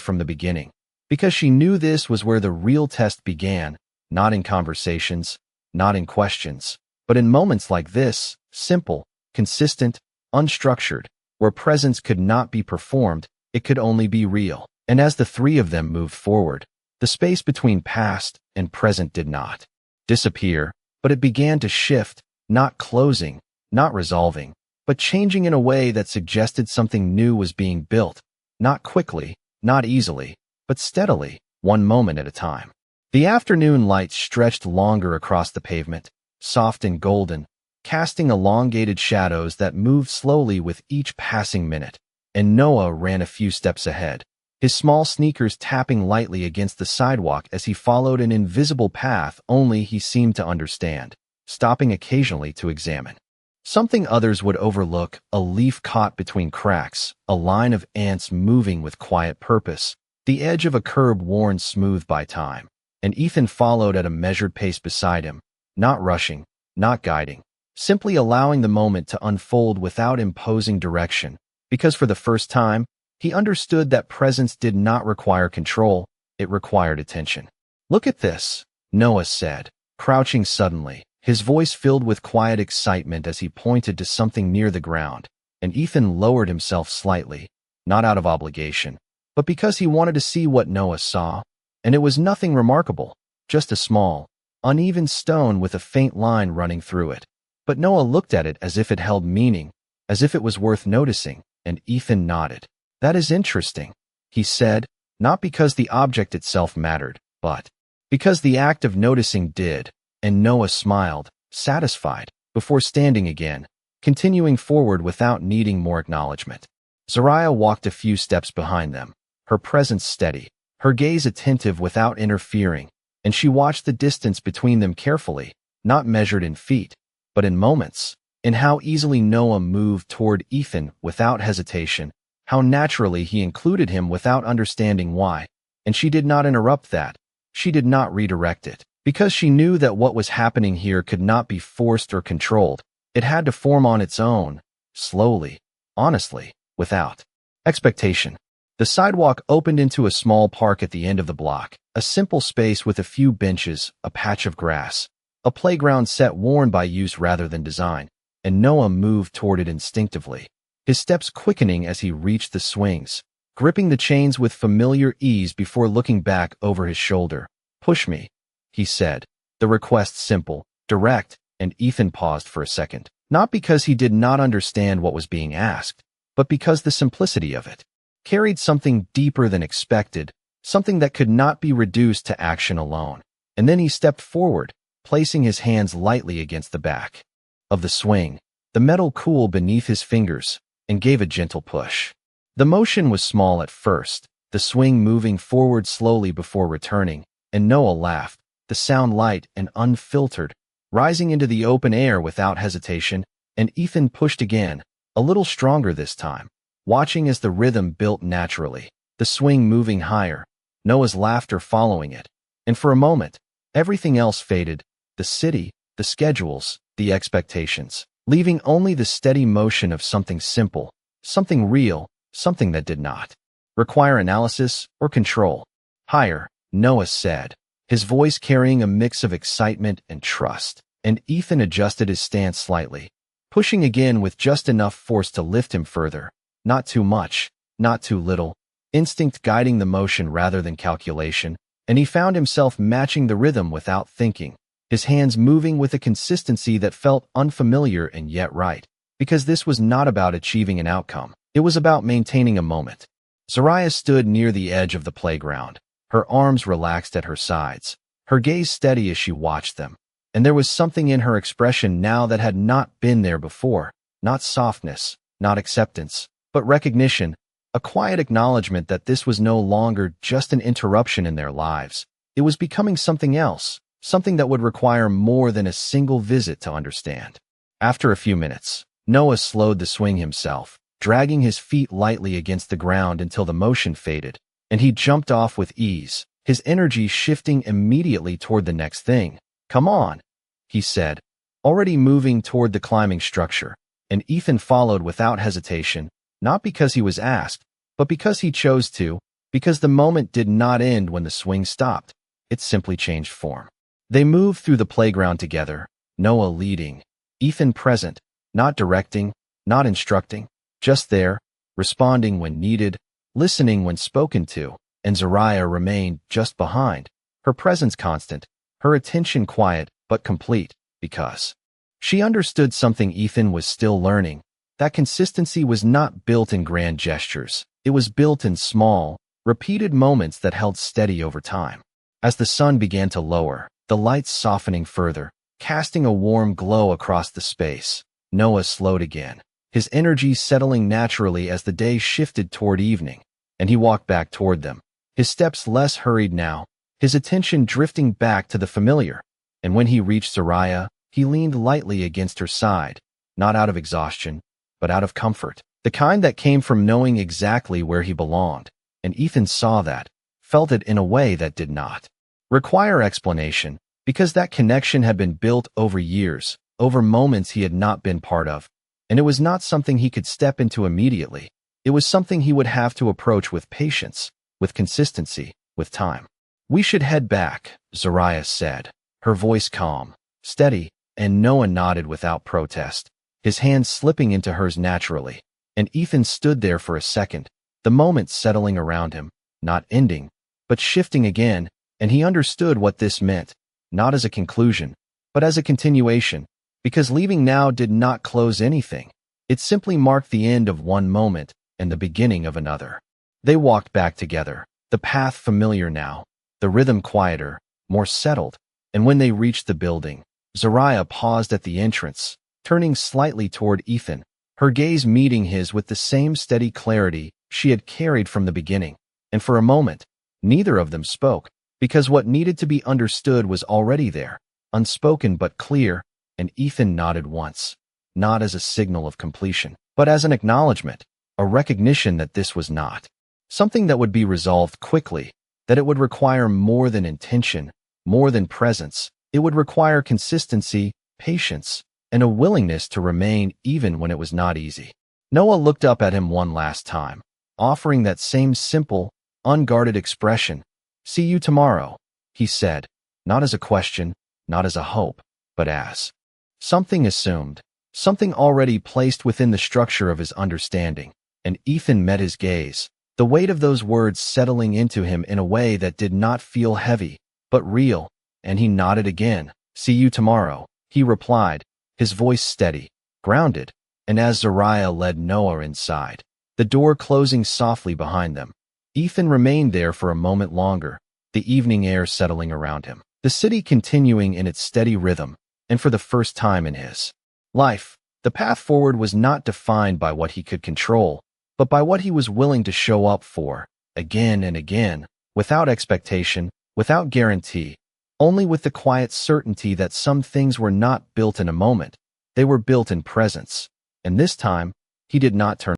from the beginning, because she knew this was where the real test began, not in conversations, not in questions, but in moments like this, simple, consistent, unstructured, where presence could not be performed, it could only be real. And as the three of them moved forward, the space between past and present did not disappear, but it began to shift, not closing, not resolving, but changing in a way that suggested something new was being built, not quickly, not easily, but steadily, one moment at a time. The afternoon light stretched longer across the pavement, soft and golden, casting elongated shadows that moved slowly with each passing minute, and Noah ran a few steps ahead, his small sneakers tapping lightly against the sidewalk as he followed an invisible path only he seemed to understand, stopping occasionally to examine. Something others would overlook, a leaf caught between cracks, a line of ants moving with quiet purpose, the edge of a curb worn smooth by time. And Ethan followed at a measured pace beside him, not rushing, not guiding, simply allowing the moment to unfold without imposing direction, because for the first time, he understood that presence did not require control, it required attention. "Look at this," Noah said, crouching suddenly, his voice filled with quiet excitement as he pointed to something near the ground, and Ethan lowered himself slightly, not out of obligation, but because he wanted to see what Noah saw, and it was nothing remarkable, just a small, uneven stone with a faint line running through it. But Noah looked at it as if it held meaning, as if it was worth noticing, and Ethan nodded. "That is interesting," he said, not because the object itself mattered, but because the act of noticing did, and Noah smiled, satisfied, before standing again, continuing forward without needing more acknowledgement. Zariah walked a few steps behind them, her presence steady, her gaze attentive without interfering, and she watched the distance between them carefully, not measured in feet, but in moments, in how easily Noah moved toward Ethan without hesitation, how naturally he included him without understanding why, and she did not interrupt that, she did not redirect it, because she knew that what was happening here could not be forced or controlled, it had to form on its own, slowly, honestly, without expectation. The sidewalk opened into a small park at the end of the block, a simple space with a few benches, a patch of grass, a playground set worn by use rather than design, and Noah moved toward it instinctively, his steps quickening as he reached the swings, gripping the chains with familiar ease before looking back over his shoulder. "Push me," he said, the request simple, direct, and Ethan paused for a second, not because he did not understand what was being asked, but because the simplicity of it carried something deeper than expected, something that could not be reduced to action alone. And then he stepped forward, placing his hands lightly against the back of the swing, the metal cool beneath his fingers, and gave a gentle push. The motion was small at first, the swing moving forward slowly before returning, and Noah laughed, the sound light and unfiltered, rising into the open air without hesitation, and Ethan pushed again, a little stronger this time, watching as the rhythm built naturally, the swing moving higher, Noah's laughter following it, and for a moment, everything else faded, the city, the schedules, the expectations, leaving only the steady motion of something simple, something real, something that did not require analysis or control. "Higher," Noah said, his voice carrying a mix of excitement and trust, and Ethan adjusted his stance slightly, pushing again with just enough force to lift him further, not too much, not too little, instinct guiding the motion rather than calculation, and he found himself matching the rhythm without thinking, his hands moving with a consistency that felt unfamiliar and yet right, because this was not about achieving an outcome, it was about maintaining a moment. Zariah stood near the edge of the playground, her arms relaxed at her sides, her gaze steady as she watched them, and there was something in her expression now that had not been there before, not softness, not acceptance, but recognition, a quiet acknowledgement that this was no longer just an interruption in their lives, it was becoming something else, something that would require more than a single visit to understand. After a few minutes, Noah slowed the swing himself, dragging his feet lightly against the ground until the motion faded, and he jumped off with ease, his energy shifting immediately toward the next thing. "Come on," he said, already moving toward the climbing structure, and Ethan followed without hesitation, not because he was asked, but because he chose to, because the moment did not end when the swing stopped, it simply changed form. They moved through the playground together, Noah leading, Ethan present, not directing, not instructing, just there, responding when needed, listening when spoken to, and Zariah remained just behind, her presence constant, her attention quiet but complete, because she understood something Ethan was still learning, that consistency was not built in grand gestures, it was built in small, repeated moments that held steady over time. As the sun began to lower, the lights softening further, casting a warm glow across the space, Noah slowed again, his energy settling naturally as the day shifted toward evening, and he walked back toward them, his steps less hurried now, his attention drifting back to the familiar. And when he reached Zariah, he leaned lightly against her side, not out of exhaustion, but out of comfort, the kind that came from knowing exactly where he belonged. And Ethan saw that, felt it in a way that did not require explanation, because that connection had been built over years, over moments he had not been part of, and it was not something he could step into immediately. It was something he would have to approach with patience, with consistency, with time. "We should head back," Zariah said, her voice calm, steady, and Noah nodded without protest, his hand slipping into hers naturally. And Ethan stood there for a second, the moment settling around him, not ending, but shifting again, and he understood what this meant, not as a conclusion, but as a continuation, because leaving now did not close anything. It simply marked the end of one moment and the beginning of another. They walked back together, the path familiar now, the rhythm quieter, more settled, and when they reached the building, Zariah paused at the entrance, turning slightly toward Ethan, her gaze meeting his with the same steady clarity she had carried from the beginning. And for a moment, neither of them spoke, because what needed to be understood was already there, unspoken but clear, and Ethan nodded once, not as a signal of completion, but as an acknowledgement, a recognition that this was not something that would be resolved quickly, that it would require more than intention, more than presence. It would require consistency, patience, and a willingness to remain even when it was not easy. Noah looked up at him one last time, offering that same simple, unguarded expression. "See you tomorrow," he said, not as a question, not as a hope, but as something assumed, something already placed within the structure of his understanding. And Ethan met his gaze, the weight of those words settling into him in a way that did not feel heavy, but real, and he nodded again. "See you tomorrow," he replied, his voice steady, grounded, and as Zariah led Noah inside, the door closing softly behind them, Ethan remained there for a moment longer, the evening air settling around him, the city continuing in its steady rhythm, and for the first time in his life, the path forward was not defined by what he could control, but by what he was willing to show up for, again and again, without expectation, without guarantee, only with the quiet certainty that some things were not built in a moment, they were built in presence, and this time, he did not turn